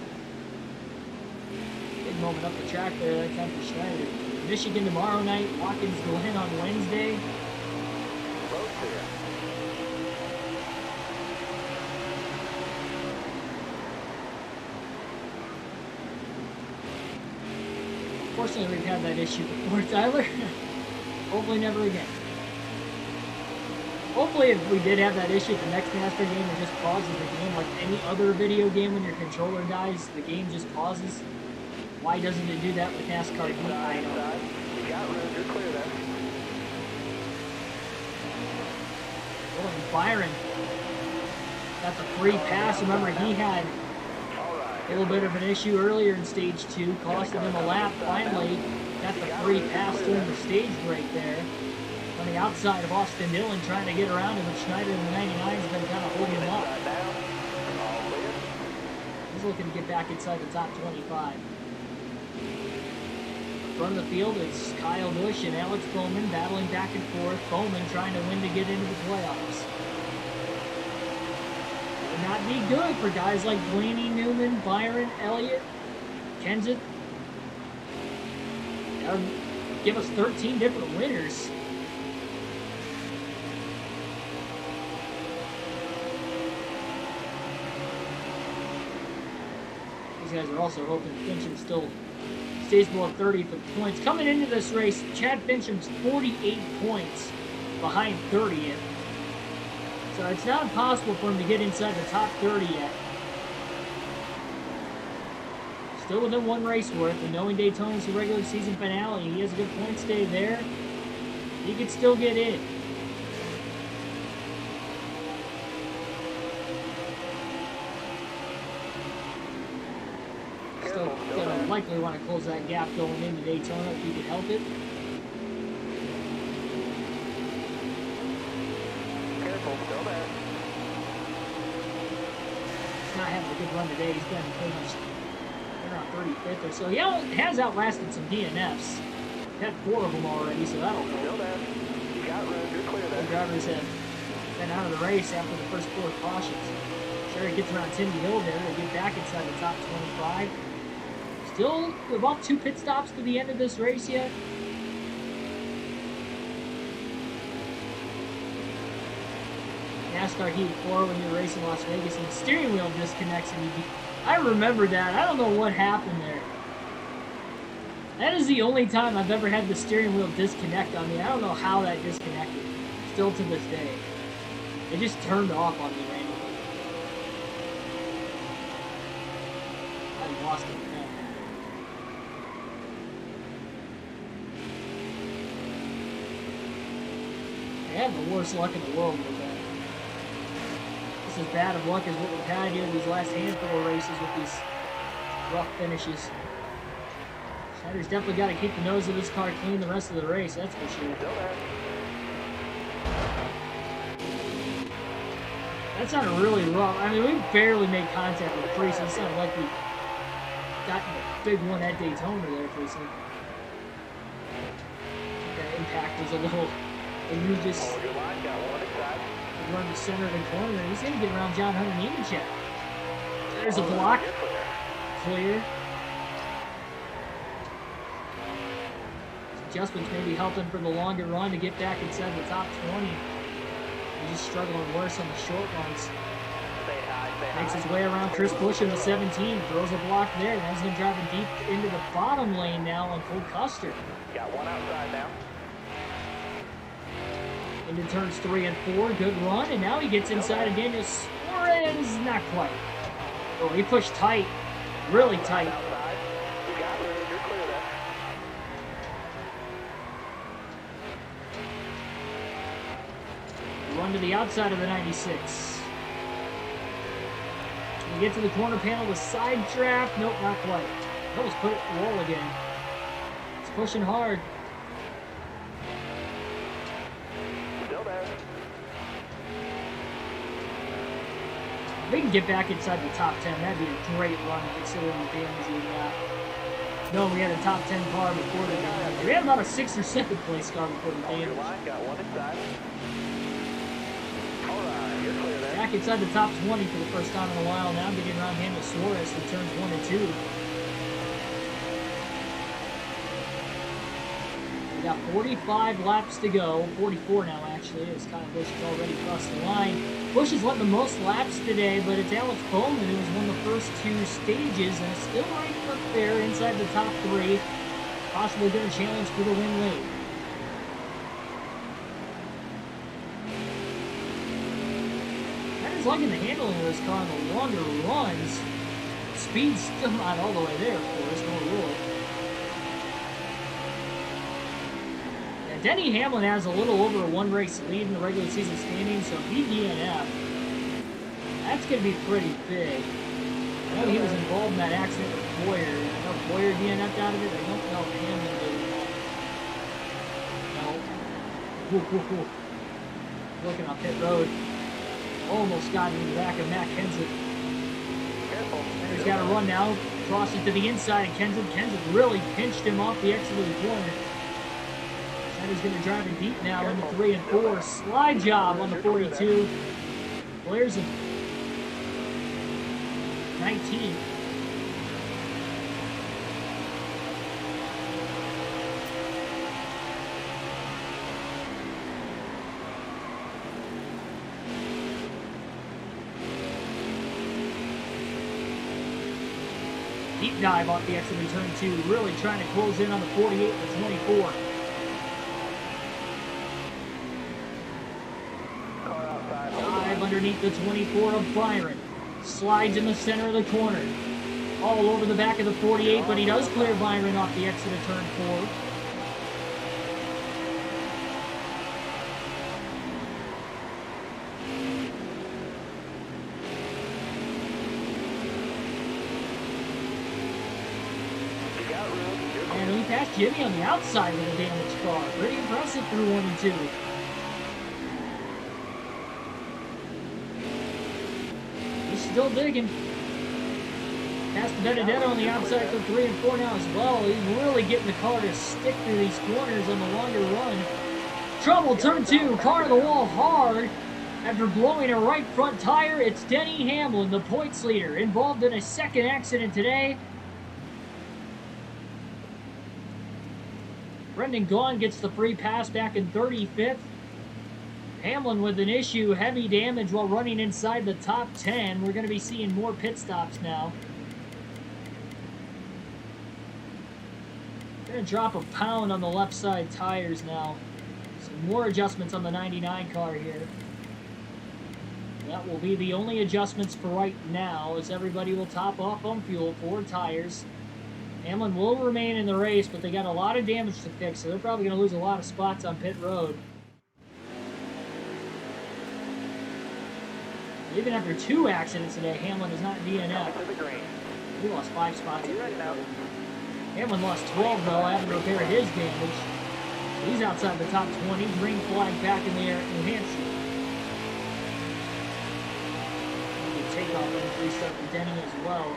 Speaker 1: Big moment up the track there that time for Schneider. Michigan tomorrow night. Watkins Glen on Wednesday.
Speaker 2: Road clear.
Speaker 1: Fortunately, we've had that issue before, Tyler. Hopefully never again. Hopefully if we did have that issue at the next NASCAR game, it just pauses the game like any other video game. When your controller dies, the game just pauses. Why doesn't it do that with NASCAR? I don't know.
Speaker 2: You got room, you're clear there.
Speaker 1: Oh, and Byron got the free pass. Remember, he had a little bit of an issue earlier in stage 2, costed him a lap. Finally, got the free pass during the stage break there. On the outside of Austin Dillon, trying to get around him, but Schneider in the 99 has been kind of holding him up. He's looking to get back inside the top 25. Front of the field, it's Kyle Busch and Alex Bowman battling back and forth. Bowman trying to win to get into the playoffs. Would not be good for guys like Blaney, Newman, Byron, Elliott, Kenseth. That would give us 13 different winners. These guys are also hoping Fincham still stays below 30 for the points. Coming into this race, Chad Fincham's 48 points behind 30th. So it's not impossible for him to get inside the top 30 yet. Still within 1 race worth, and knowing Daytona's the regular season finale, he has a good point stay there. He could still get in. likely want to close that gap going into Daytona if you can help it.
Speaker 2: Careful, still there.
Speaker 1: He's not having a good run today. He's been pretty much around 35th or so. He has outlasted some DNFs. Had 4 of them already, so that'll help.
Speaker 2: Still there. You got room. You're clear there.
Speaker 1: The drivers have been out of the race after the first 4 cautions. Sure, he gets around Timmy Hill there to get back inside the top 25. Still about 2 pit stops to the end of this race yet. NASCAR Heat 4 when you're racing Las Vegas and the steering wheel disconnects and I remember that. I don't know what happened there. That is the only time I've ever had the steering wheel disconnect on me. I don't know how that disconnected. Still to this day. It just turned off on me randomly. I lost it. They have the worst luck in the world with that. This is bad of luck as what we've had here these last handful of races with these rough finishes. Schneider's definitely got to keep the nose of this car clean the rest of the race, that's for sure. That sounded really rough. I mean, we barely made contact with Priest. It sounded like we got a big one at Daytona there for a second. That impact was a little egregious. Run the center of the corner. He's going to get around John Hunter Nemechek. There's a block. Clear. Adjustments maybe helping for the longer run to get back inside the top 20. He's just struggling worse on the short runs. Makes his way around Chris Busch in the 17. Throws a block there. Now he's going to drive it deep into the bottom lane now on Cole Custer.
Speaker 2: Got one outside now.
Speaker 1: Into turns 3 and 4. Good run. And now he gets inside of Daniel Suarez. Not quite. Oh, he pushed tight. Really tight. Run to the outside of the 96. We get to the corner panel with side draft. Nope, not quite. Almost put it in the wall again. It's pushing hard.
Speaker 2: Still there.
Speaker 1: If we can get back inside the top 10, that'd be a great run considering the damage we got. No, we had a top 10 car before the damage. We had about a 6th or 7th place car before the damage.
Speaker 2: Got one inside.
Speaker 1: Back inside the top 20 for the first time in a while now, getting around Daniel Suarez for turns 1 and 2. We got 45 laps to go, 44 now actually, as Kyle Busch has already crossed the line. Busch has led the most laps today, but it's Alex Bowman who has won the first 2 stages and is still right up there inside the top 3. Possibly going to challenge for the win late. Liking the handling of this car on the longer runs. Speed's still not all the way there, of course, no rule. And Denny Hamlin has a little over a 1-race lead in the regular season standings, so if he DNF, that's going to be pretty big. I know he was involved in that accident with Boyer. I know Boyer DNF'd out of it. I don't know if Hamlin did. No. Looking on pit road. Almost got in the back of Matt Kenseth. He's got to run now. Crosses to the inside of Kenseth. Kenseth really pinched him off the exit of the corner. Schneider's going to drive it deep now into 3 and 4. Slide job on the 42. Blair's in 19. Deep dive off the exit in turn 2, really trying to close in on the 48 to 24. Dive underneath the 24 of Byron. Slides in the center of the corner. All over the back of the 48, but he does clear Byron off the exit of turn 4. past Jimmy on the outside with a damaged car. Pretty impressive through 1 and 2. He's still digging. Past Benedetto on the outside for 3 and 4 now as well. He's really getting the car to stick through these corners on the longer run. Trouble, turn 2, car to the wall hard. After blowing a right front tire, it's Denny Hamlin, the points leader, involved in a second accident today. Brendan Gaughan gets the free pass back in 35th. Hamlin with an issue, heavy damage while running inside the top 10. We're going to be seeing more pit stops now. Going to drop a pound on the left side tires now. Some more adjustments on the 99 car here. That will be the only adjustments for right now, as everybody will top off on fuel, 4 tires. Hamlin will remain in the race, but they got a lot of damage to fix, so they're probably going to lose a lot of spots on pit road. Even after 2 accidents today, Hamlin is not DNF. He lost 5 spots. Hamlin lost 12, though, having to repair his damage. He's outside the top 20. Green flag back in the air at New Hampshire. Takeoff and restart for Denny as well.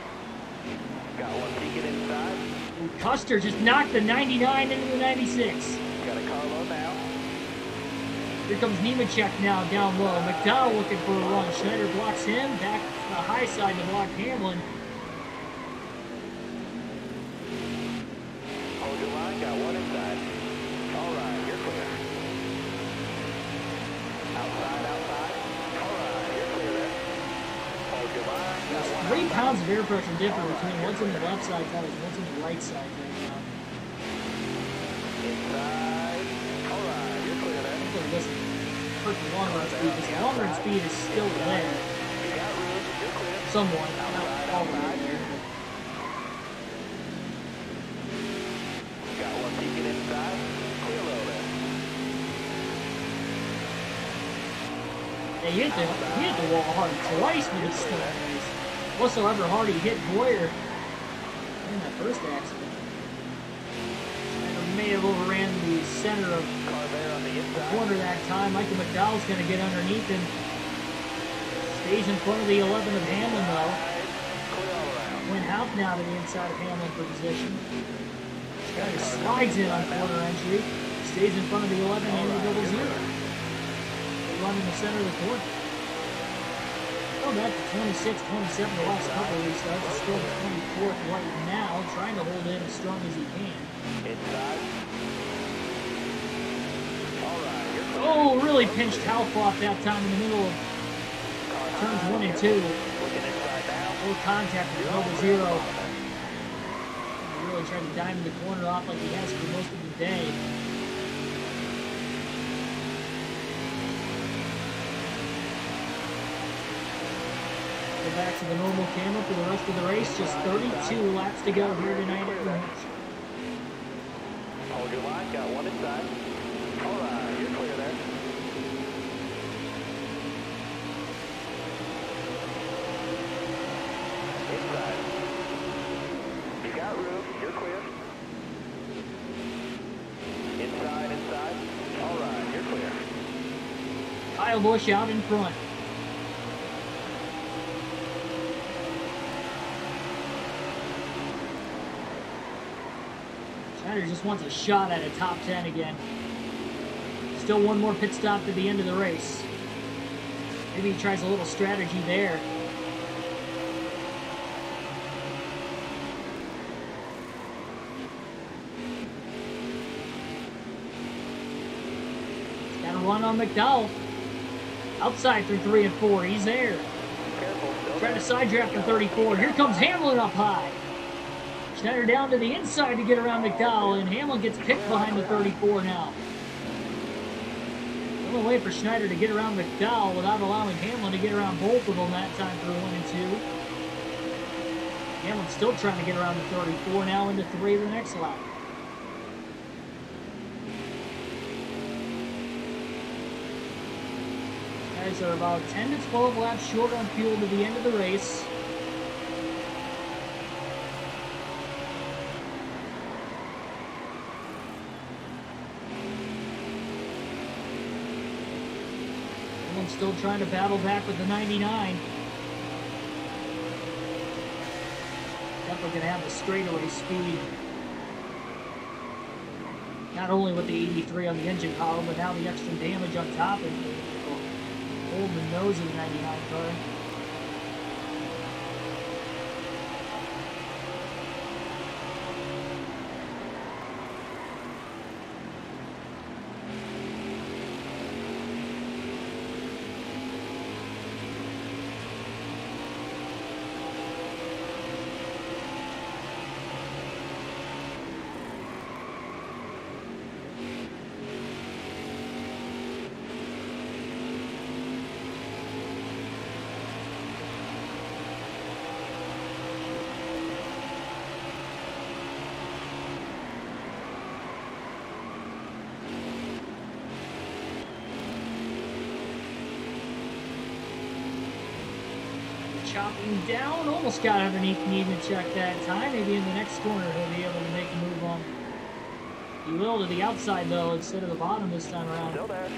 Speaker 2: Got one peeking inside.
Speaker 1: Ooh, Custer just knocked the 99 into the 96.
Speaker 2: Got a Carlo now.
Speaker 1: Here comes Nemechek now down low. McDowell looking for a run. Schneider blocks him. Back to the high side to block Hamlin.
Speaker 2: Hold your line. Got one inside. All right, you're clear. Outside. All right, you're clear there. Hold your line. Got one
Speaker 1: 3
Speaker 2: outside.
Speaker 1: pounds of air pressure difference between what's in the left side tires and what's in the right side right now.
Speaker 2: Inside. All right, you're clear there.
Speaker 1: Hopefully this hurt the long run speed, because the long run speed is still there.
Speaker 2: You got room. You're clear.
Speaker 1: Somewhat, not all the way there.
Speaker 2: Got one peeking inside. Clear low there.
Speaker 1: Yeah, he hit the wall hard twice with his stone. Whatsoever hard he hit Boyer in that first accident. Schneider may have overran the center of
Speaker 2: Car there on the
Speaker 1: the
Speaker 2: inside.
Speaker 1: corner that time. Michael McDowell's going to get underneath him. Stays in front of the 11 of Hamlin, though.
Speaker 2: Clear all around.
Speaker 1: Went half now to the inside of Hamlin for position. Schneider slides in on corner entry. Stays in front of the 11 and the double zero. They run in the center of the court. Going back to 26, 27 the last couple of restarts. It's still the 24th right now, trying to hold in as strong as he can.
Speaker 2: Inside. All right, you're clear.
Speaker 1: Oh, really pinched Halfoff that time in the middle of turns 1 and 2.
Speaker 2: Looking inside now.
Speaker 1: Full contact with double zero. He really tried to diamond the corner off like he has for most of the day. Go back to the normal camera for the rest of the race. Just 32 laps to go here tonight at New Hampshire.
Speaker 2: Hold your line. Got one inside. All right, you're clear there. Inside. You got room. You're clear. Inside. All right, you're clear.
Speaker 1: Kyle Busch out in front. Schneider just wants a shot at a top 10 again. Still one more pit stop to the end of the race. Maybe he tries a little strategy there. He's got a run on McDowell. Outside through 3 and 4. He's there.
Speaker 2: Careful.
Speaker 1: Trying to side draft for 34. Here comes Hamlin up high. Schneider down to the inside to get around McDowell, and Hamlin gets picked behind the 34 now. A little way for Schneider to get around McDowell without allowing Hamlin to get around both of them that time through 1 and 2. Hamlin's still trying to get around the 34 now into 3 of the next lap. Guys are about 10 to 12 laps short on fuel to the end of the race. Allen still trying to battle back with the 99. Definitely going to have the straightaway speed. Not only with the 83 on the engine power, but now the extra damage on top of it. Hold the nose of the 99 car. Chopping down, almost got underneath Needman check that time. Maybe in the next corner he'll be able to make a move on. He will to the outside though, instead of the bottom this time around.
Speaker 2: Still there.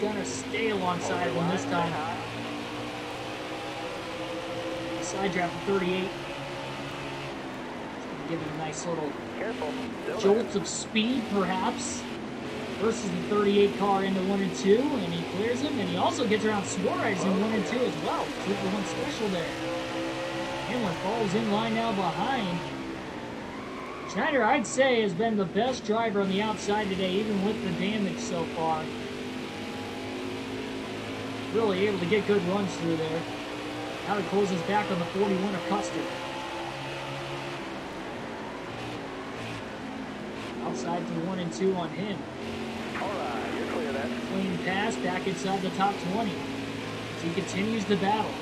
Speaker 1: Gonna stay alongside him this time. Side draft of 38. Give him a nice little jolt of speed, perhaps. Versus the 38 car into 1 and 2, and he clears him, and he also gets around Suarez in 1 and 2 as well. 2-for-1 special there. Hamlin falls in line now behind. Schneider, I'd say, has been the best driver on the outside today, even with the damage so far. Really able to get good runs through there. Now he closes back on the 41 of Custer. Outside through 1 and 2 on him.
Speaker 2: Alright, you're clear then.
Speaker 1: Clean pass back inside the top 20 as he continues the battle.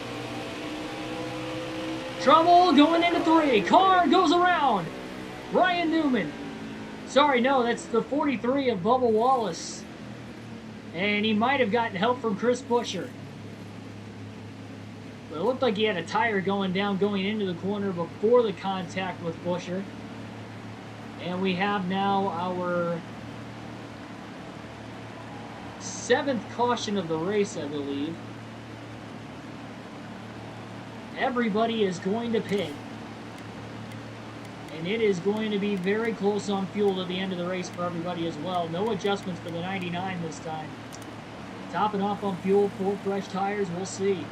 Speaker 1: Trouble going into 3. Car goes around. Ryan Newman. Sorry, no, that's the 43 of Bubba Wallace. And he might have gotten help from Chris Buescher. But it looked like he had a tire going down going into the corner before the contact with Buescher. And we have now our 7th caution of the race, I believe. Everybody is going to pit. And it is going to be very close on fuel at the end of the race for everybody as well. No adjustments for the 99 this time. Topping off on fuel, 4 fresh tires, we'll see.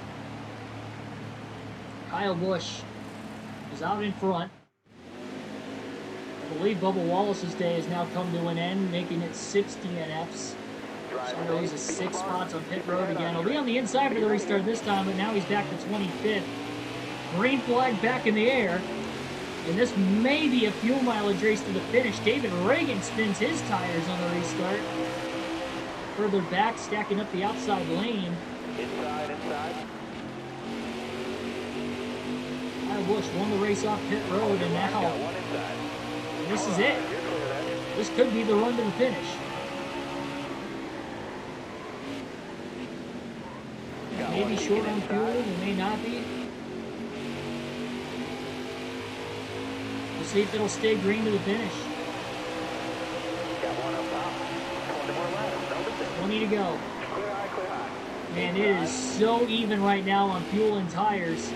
Speaker 1: Kyle Busch is out in front. I believe Bubba Wallace's day has now come to an end, making it 60 NFs. So he's 6 spots on pit road again. He'll be on the inside for the restart this time, but now he's back to 25th. Green flag back in the air. And this may be a fuel mileage race to the finish. David Reagan spins his tires on the restart. Further back, stacking up the outside lane.
Speaker 2: Inside.
Speaker 1: Kyle Busch won the race off pit road, and now this is it. This could be the run to the finish. Maybe short on fuel, it may not be. We'll see if it'll stay green to the finish. 20 to go. Man, it is so even right now on fuel and tires.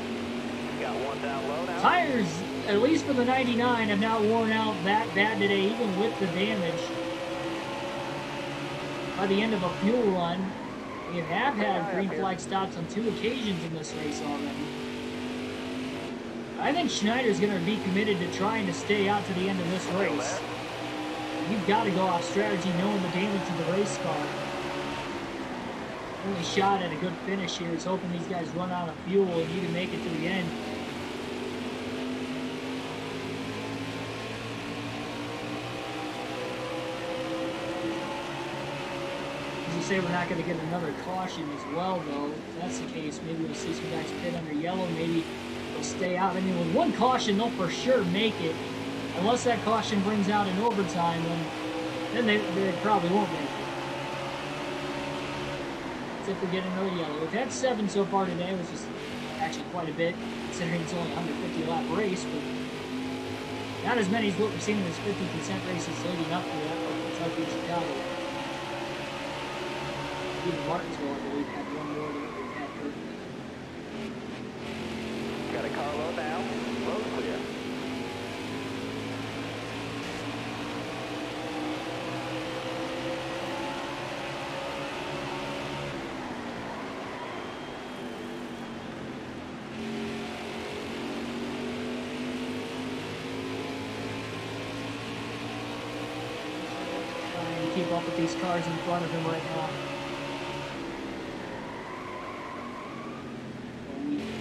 Speaker 1: Tires, at least for the 99, have not worn out that bad today, even with the damage. By the end of a fuel run, we have had green flag stops on 2 occasions in this race already. I think Schneider's going to be committed to trying to stay out to the end of this race. You've got to go off strategy knowing the damage of the race car. Only shot at a good finish here is hoping these guys run out of fuel and you can make it to the end. As you say, we're not going to get another caution as well, though. If that's the case, maybe we'll see some guys pit under yellow. Maybe they'll stay out. I mean, with one caution, they'll for sure make it. Unless that caution brings out an overtime, then they probably won't make it. If we get another yellow. We've had 7 so far today, which is actually quite a bit, considering it's only a 150 lap race, but not as many as what we've seen in this 50% races leading up to that, like Kentucky and Chicago. Even Martinsville, I believe, had one more than what we've had currently.
Speaker 2: Got a car low now. Road clear.
Speaker 1: Trying to keep up with these cars in front of him right now.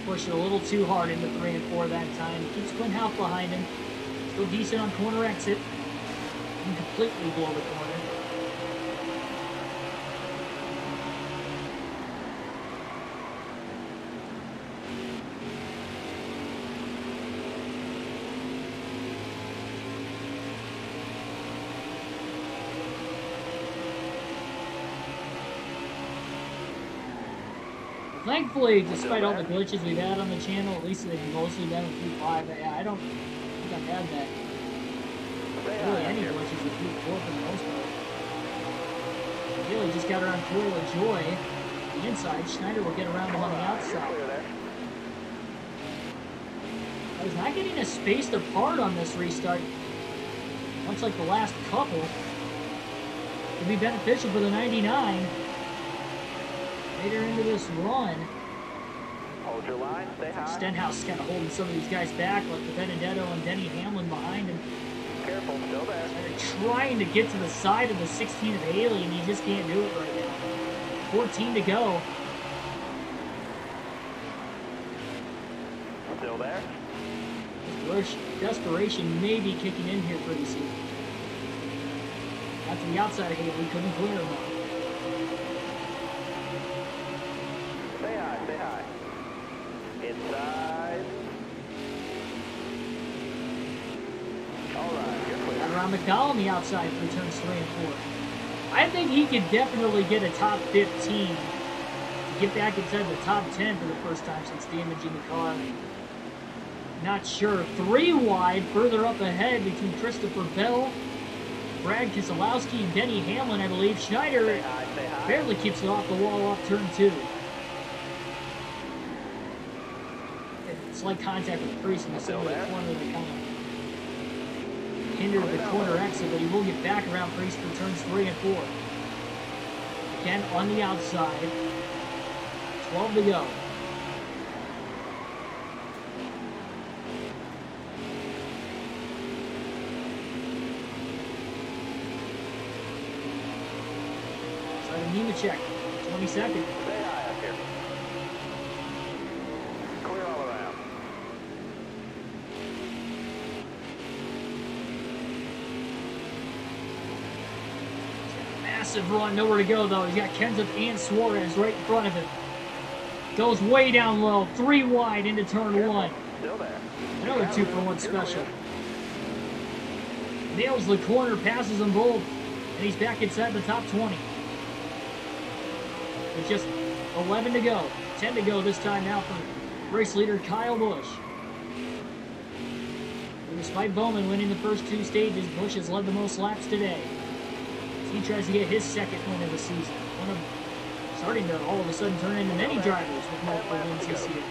Speaker 1: Pushing a little too hard into 3 and 4 that time. Keeps Quinn Houff behind him. Still decent on corner exit. And completely blow the corner. Thankfully, despite all the glitches we've had on the channel, at least they've mostly been with Group 5. Yeah, I don't think I've had that. Really, any glitches with Group 4 for the most part. Really just got around Coil of Joy. The inside, Schneider will get around him on the outside. I was not getting us spaced apart on this restart, much like the last couple. It'd be beneficial for the 99. Later into this run.
Speaker 2: Hold your line, stay high.
Speaker 1: Stenhouse kind of holding some of these guys back, like the Benedetto and Denny Hamlin behind him.
Speaker 2: Careful, still there.
Speaker 1: They're trying to get to the side of the 16 of Haley, and he just can't do it right now. 14 to go.
Speaker 2: Still there.
Speaker 1: Desperation may be kicking in here pretty soon. Got to the outside of Haley, couldn't clear him up.
Speaker 2: Stay high. Inside. All right, you're clear.
Speaker 1: Got around McDowell on the outside for turns 3 and 4. I think he could definitely get a top 15 to get back inside the top 10 for the first time since damaging the car. Not sure. 3 wide, further up ahead between Christopher Bell, Brad Keselowski, and Denny Hamlin, I believe. Schneider
Speaker 2: Stay high.
Speaker 1: barely keeps it off the wall off turn 2. Slight contact with Priest in the center of the corner that kind of hindered the corner exit, but he will get back around Priest for turns 3 and 4. Again on the outside. 12 to go. Nemechek, 22nd.
Speaker 2: Stay high up here. Clear all around.
Speaker 1: Massive run, nowhere to go though. He's got Kenseth and Suarez right in front of him. Goes way down low, 3 wide into turn 1.
Speaker 2: Still there.
Speaker 1: Another 2-for-1 special. Nails the corner, passes them both, and he's back inside the top 20. With just 11 to go. 10 to go this time now for race leader Kyle Busch. And despite Bowman winning the first 2 stages, Busch has led the most laps today. As he tries to get his 2nd win of the season. One of starting to all of a sudden turn into many drivers with multiple wins this year.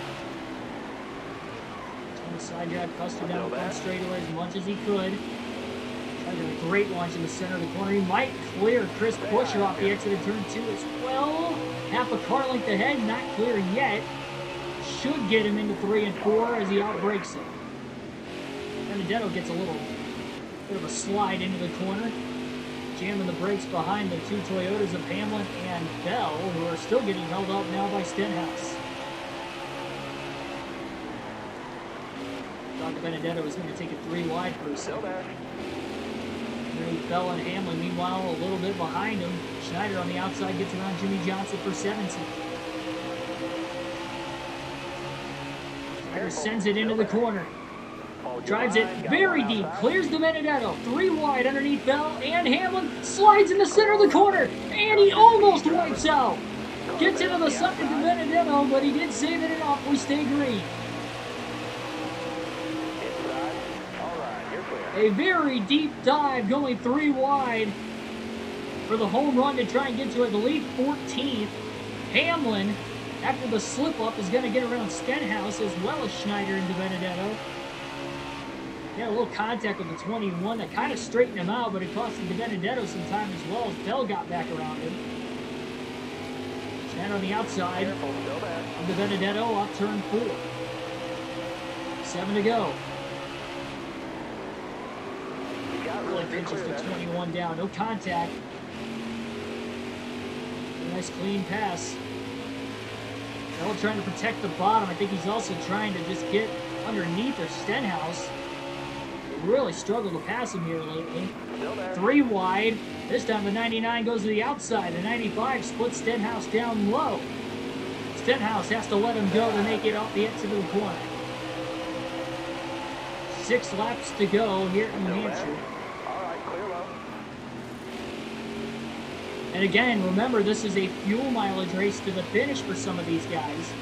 Speaker 1: On the side drive, Custer down the front straightaway as much as he could. Tried a great launch in the center of the corner. He might clear Chris Buescher off the exit of turn 2 as well. Half a car length ahead, not clear yet. Should get him into 3 and 4 as he outbreaks him. Benedetto gets a little bit of a slide into the corner. Jamming the brakes behind the 2 Toyotas of Hamlin and Bell, who are still getting held up now by Stenhouse. Thought Benedetto was going to take it 3 wide for a second. Bell and Hamlin, meanwhile, a little bit behind him. Schneider on the outside gets around Jimmy Johnson for 17. Schneider sends it into the corner. Drives it very deep, clears the Benedetto, 3 wide underneath Bell, and Hamlin slides in the center of the corner, and he almost wipes out. Gets into the second to Benedetto, but he did save it enough. We stay green. A very deep dive going 3 wide. for the home run to try and get to, I believe, 14th. Hamlin, after the slip-up, is going to get around Stenhouse as well as Schneider and DiBenedetto. Got a little contact with the 21 that kind of straightened him out, but it cost DiBenedetto some time as well as Bell got back around him. Schneider on the outside of DiBenedetto off turn 4. 7 to go. Really pinches the 21 down. No contact. Nice clean pass. Bell trying to protect the bottom. I think he's also trying to just get underneath of Stenhouse. Really struggled to pass him here lately. 3 wide. This time the 99 goes to the outside. The 95 splits Stenhouse down low. Stenhouse has to let him go to make it off the exit of the corner. 6 laps to go here in New Hampshire. And again, remember, this is a fuel mileage race to the finish for some of these guys.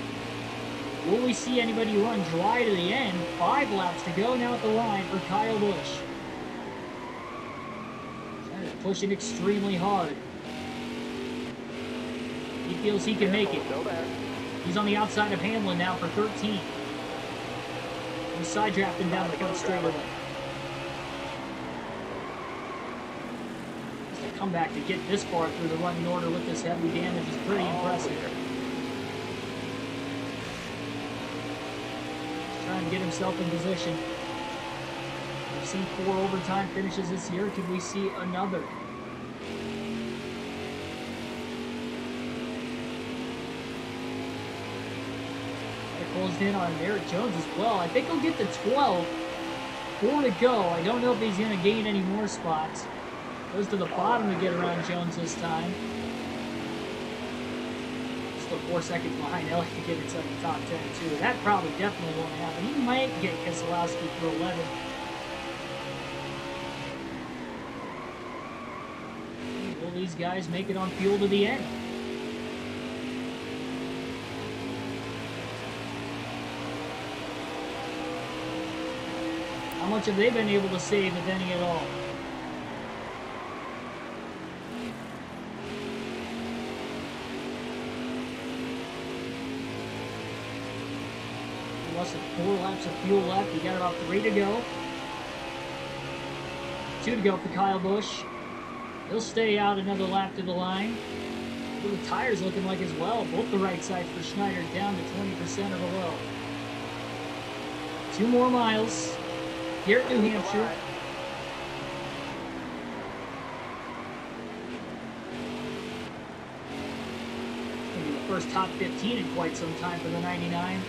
Speaker 1: Will we see anybody run dry to the end? 5 laps to go now at the line for Kyle Busch. Pushing extremely hard. He feels he can make it. He's on the outside of Hamlin now for 13. He's side drafting down the front straightaway. To come back to get this far through the running order with this heavy damage is pretty impressive. Trying to get himself in position. We've seen 4 overtime finishes this year. Could we see another? Closed in on Eric Jones as well. I think he'll get to 12. 4 to go. I don't know if he's going to gain any more spots. Goes to the bottom to get around Jones this time. Still 4 seconds behind Elliott to get inside the top 10 too. That probably definitely won't happen. He might get Keselowski for 11. Will these guys make it on fuel to the end? How much have they been able to save, if any at all? Less than 4 laps of fuel left. We got about 3 to go. 2 to go for Kyle Busch. He'll stay out another lap to the line. What are the tires looking like as well? Both the right sides for Schneider down to 20% or below. 2 more miles here at New Hampshire. It's going to be the first top 15 in quite some time for the 99.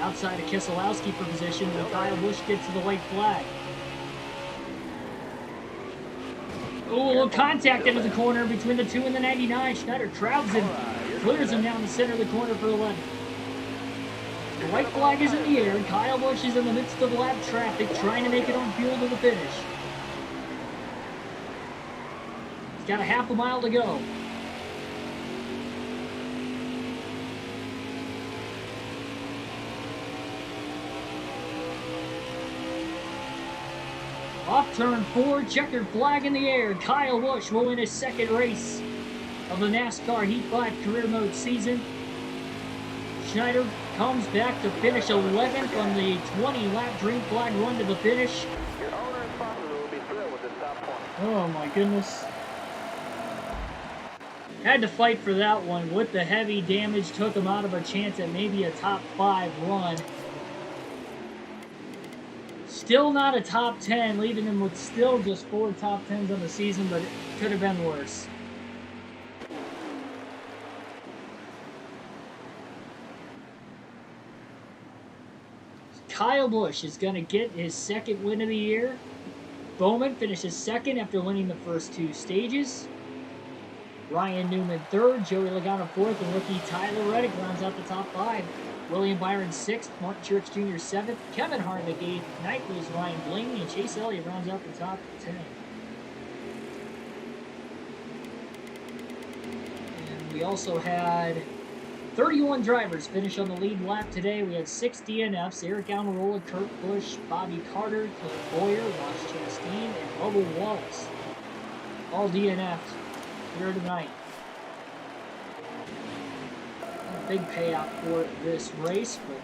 Speaker 1: Outside of Keselowski for position when Kyle Busch gets to the white flag. Oh, a little contact into the corner between the 2 and the 99. Schneider trouts him, clears him down the center of the corner for 11. The white flag is in the air. Kyle Busch is in the midst of lap traffic, trying to make it on fuel to the finish. He's got a half a mile to go. Off turn 4, checkered flag in the air. Kyle Busch will win his 2nd race of the NASCAR Heat 5 career mode season. Schneider comes back to finish 11th on the 20-lap green flag run to the finish.
Speaker 2: Your owner and sponsor will be thrilled with this top 20.
Speaker 1: Oh my goodness. Had to fight for that one. With the heavy damage, took him out of a chance at maybe a top 5 run. Still not a top 10, leaving him with still just 4 top 10s on the season, but it could have been worse. Kyle Busch is going to get his 2nd win of the year. Bowman finishes 2nd after winning the first 2 stages. Ryan Newman 3rd, Joey Logano 4th, and rookie Tyler Reddick rounds out the top 5. William Byron 6th, Martin Truex Jr. 7th, Kevin Harvick 8th, 9th was Ryan Blaney, and Chase Elliott rounds out the top 10. And we also had 31 drivers finish on the lead lap today. We had 6 DNFs, Eric Almirola, Kurt Busch, Bobby Carter, Clint Boyer, Ross Chastain, and Bubba Wallace. all DNF'd here tonight. A big payout for this race, but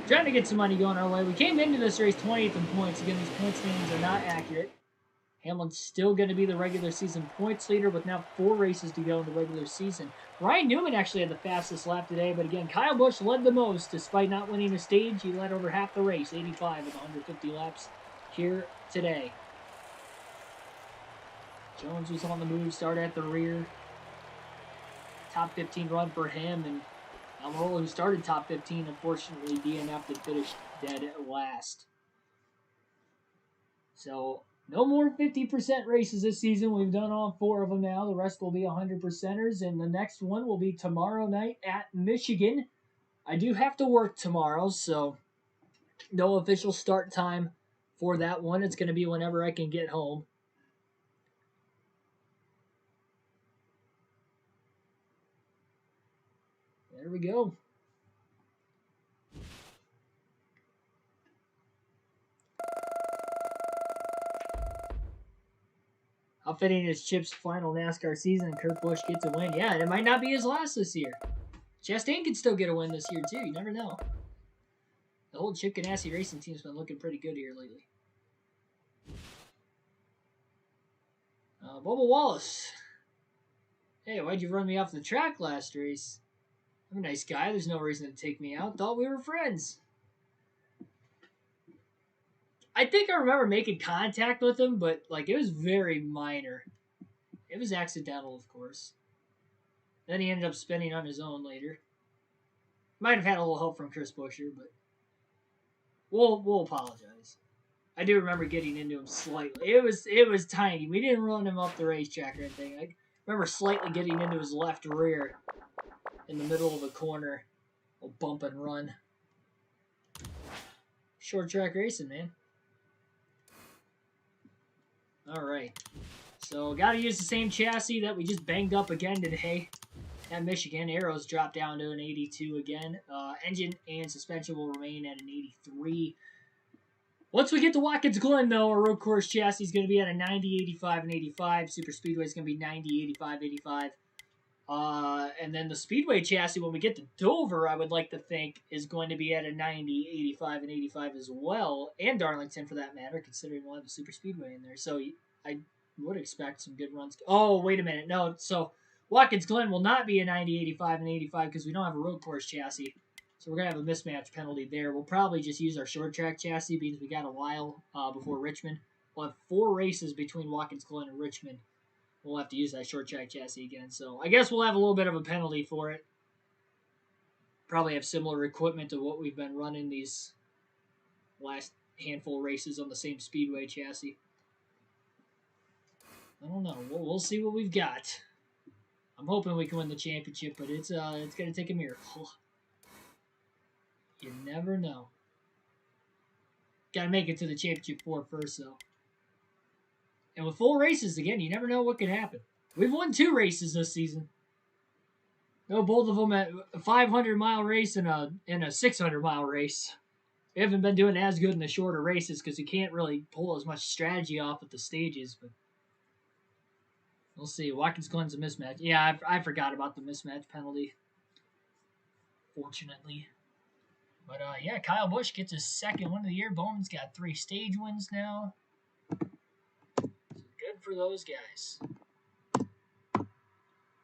Speaker 1: trying to get some money going our way. We came into this race 20th in points. Again, these point standings are not accurate. Hamlin's still going to be the regular season points leader with now 4 races to go in the regular season. Ryan Newman actually had the fastest lap today, but again, Kyle Busch led the most despite not winning a stage. He led over half the race, 85 with 150 laps here today. Jones was on the move, started at the rear. Top 15 run for him, and Almirola, who started top 15, unfortunately DNF'd and finished dead at last. So, no more 50% races this season. We've done all 4 of them now. The rest will be 100%ers, and the next one will be tomorrow night at Michigan. I do have to work tomorrow, so no official start time for that one. It's going to be whenever I can get home. There we go. How fitting is Chip's final NASCAR season and Kurt Busch gets a win. Yeah, and it might not be his last this year. Chastain could still get a win this year, too. You never know. The whole Chip Ganassi racing team's been looking pretty good here lately. Bubba Wallace. Hey, why'd you run me off the track last race? I'm a nice guy. There's no reason to take me out. Thought we were friends. I think I remember making contact with him, but like it was very minor. It was accidental, of course. Then he ended up spinning on his own later. Might have had a little help from Chris Buescher, but we'll apologize. I do remember getting into him slightly. It was tiny. We didn't run him up the racetrack or anything. I remember slightly getting into his left rear in the middle of a corner. A bump and run. Short track racing, man. All right. So, got to use the same chassis that we just banged up again today at Michigan. Arrows dropped down to an 82 again. Engine and suspension will remain at an 83. Once we get to Watkins Glen, though, our road course chassis is going to be at a 90, 85, and 85. Super Speedway is going to be 90, 85, 85. And then the Speedway chassis, when we get to Dover, I would like to think, is going to be at a 90, 85, and 85 as well. And Darlington, for that matter, considering we'll have a Super Speedway in there. So I would expect some good runs. Oh, wait a minute. No, so Watkins Glen will not be a 90, 85, and 85 because we don't have a road course chassis. So we're going to have a mismatch penalty there. We'll probably just use our short track chassis because we got a while before Richmond. We'll have 4 races between Watkins Glen and Richmond. We'll have to use that short track chassis again. So I guess we'll have a little bit of a penalty for it. Probably have similar equipment to what we've been running these last handful of races on the same Speedway chassis. I don't know. We'll see what we've got. I'm hoping we can win the championship, but it's going to take a miracle. You never know. Got to make it to the championship 4 first, though. And with full races, again, you never know what could happen. We've won 2 races this season. No, both of them at a 500-mile race and a 600-mile race. We haven't been doing as good in the shorter races because we can't really pull as much strategy off at the stages. But we'll see. Watkins Glen's a mismatch. Yeah, I forgot about the mismatch penalty. Fortunately. But, yeah, Kyle Busch gets his second win of the year. Bowman's got 3 stage wins now. Good for those guys.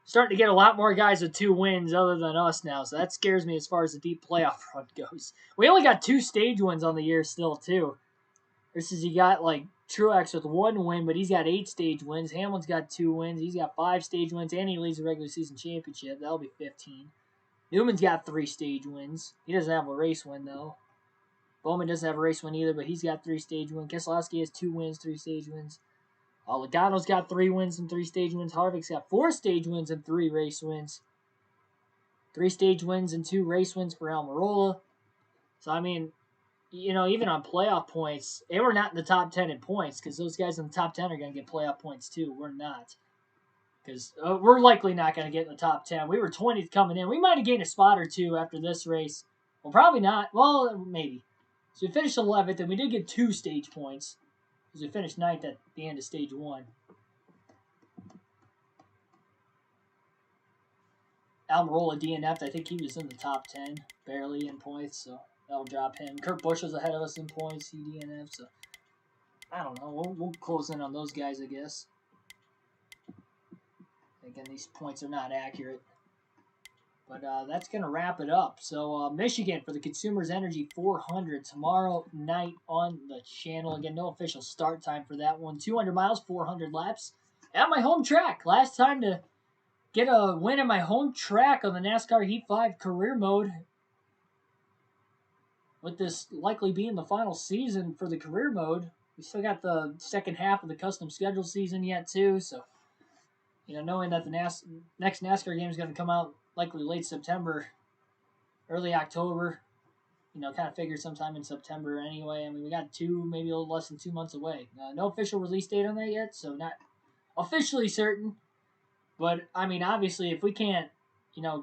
Speaker 1: Starting to get a lot more guys with 2 wins other than us now, so that scares me as far as the deep playoff run goes. We only got 2 stage wins on the year still, too. Versus you got, like, Truex with 1 win, but he's got 8 stage wins. Hamlin's got 2 wins. He's got 5 stage wins, and he leads the regular season championship. That'll be 15. Newman's got 3 stage wins. He doesn't have a race win, though. Bowman doesn't have a race win either, but he's got 3 stage wins. Keselowski has 2 wins, 3 stage wins. Logano's got 3 wins and 3 stage wins. Harvick's got 4 stage wins and 3 race wins. 3 stage wins and 2 race wins for Almirola. So, I mean, you know, even on playoff points, they were not in the top 10 in points because those guys in the top 10 are going to get playoff points too. We're not. Because we're likely not going to get in the top 10. We were 20th coming in. We might have gained a spot or 2 after this race. Well, probably not. Well, maybe. So we finished 11th, and we did get 2 stage points. Because we finished 9th at the end of stage 1. Almirola DNF'd. I think he was in the top 10, barely in points, so that'll drop him. Kurt Busch was ahead of us in points. He DNF'd, so I don't know. We'll close in on those guys, I guess. Again, these points are not accurate. But that's going to wrap it up. So Michigan for the Consumers Energy 400 tomorrow night on the channel. Again, no official start time for that one. 200 miles, 400 laps at my home track. Last time to get a win at my home track on the NASCAR Heat 5 career mode. With this likely being the final season for the career mode, we still got the second half of the custom schedule season yet too. So, knowing that the next NASCAR game is going to come out likely late September, early October, kind of figure sometime in September anyway. I mean, we got maybe a little less than 2 months away. No official release date on that yet, so not officially certain. But, I mean, obviously, if we can't,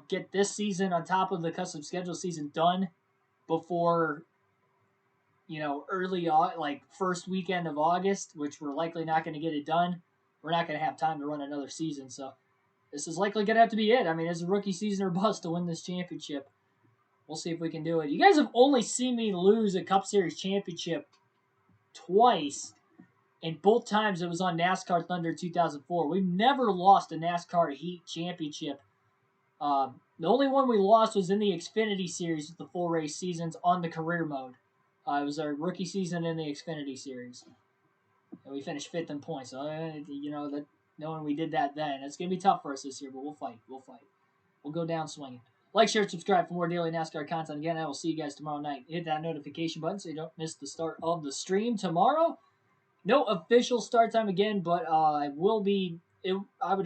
Speaker 1: get this season on top of the custom schedule season done before, early, first weekend of August, which we're likely not going to get it done, we're not going to have time to run another season. So this is likely going to have to be it. I mean, it's a rookie season or bust to win this championship. We'll see if we can do it. You guys have only seen me lose a Cup Series championship twice, and both times it was on NASCAR Thunder 2004. We've never lost a NASCAR Heat championship. The only one we lost was in the Xfinity Series with the full race seasons on the career mode. It was our rookie season in the Xfinity Series. And we finished 5th in points. So, that knowing we did that then, it's going to be tough for us this year, but we'll fight. We'll go down swinging. Like, share, subscribe for more daily NASCAR content. Again, I will see you guys tomorrow night. Hit that notification button so you don't miss the start of the stream tomorrow. No official start time again, but I would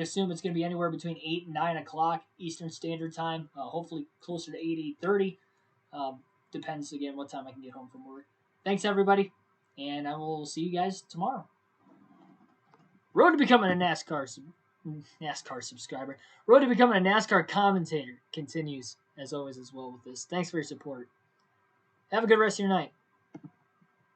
Speaker 1: assume it's going to be anywhere between 8 and 9 o'clock Eastern Standard Time. Hopefully closer to 8:30. Depends, again, what time I can get home from work. Thanks, everybody, and I will see you guys tomorrow. Road to becoming a NASCAR subscriber. Road to becoming a NASCAR commentator continues, as always, as well with this. Thanks for your support. Have a good rest of your night.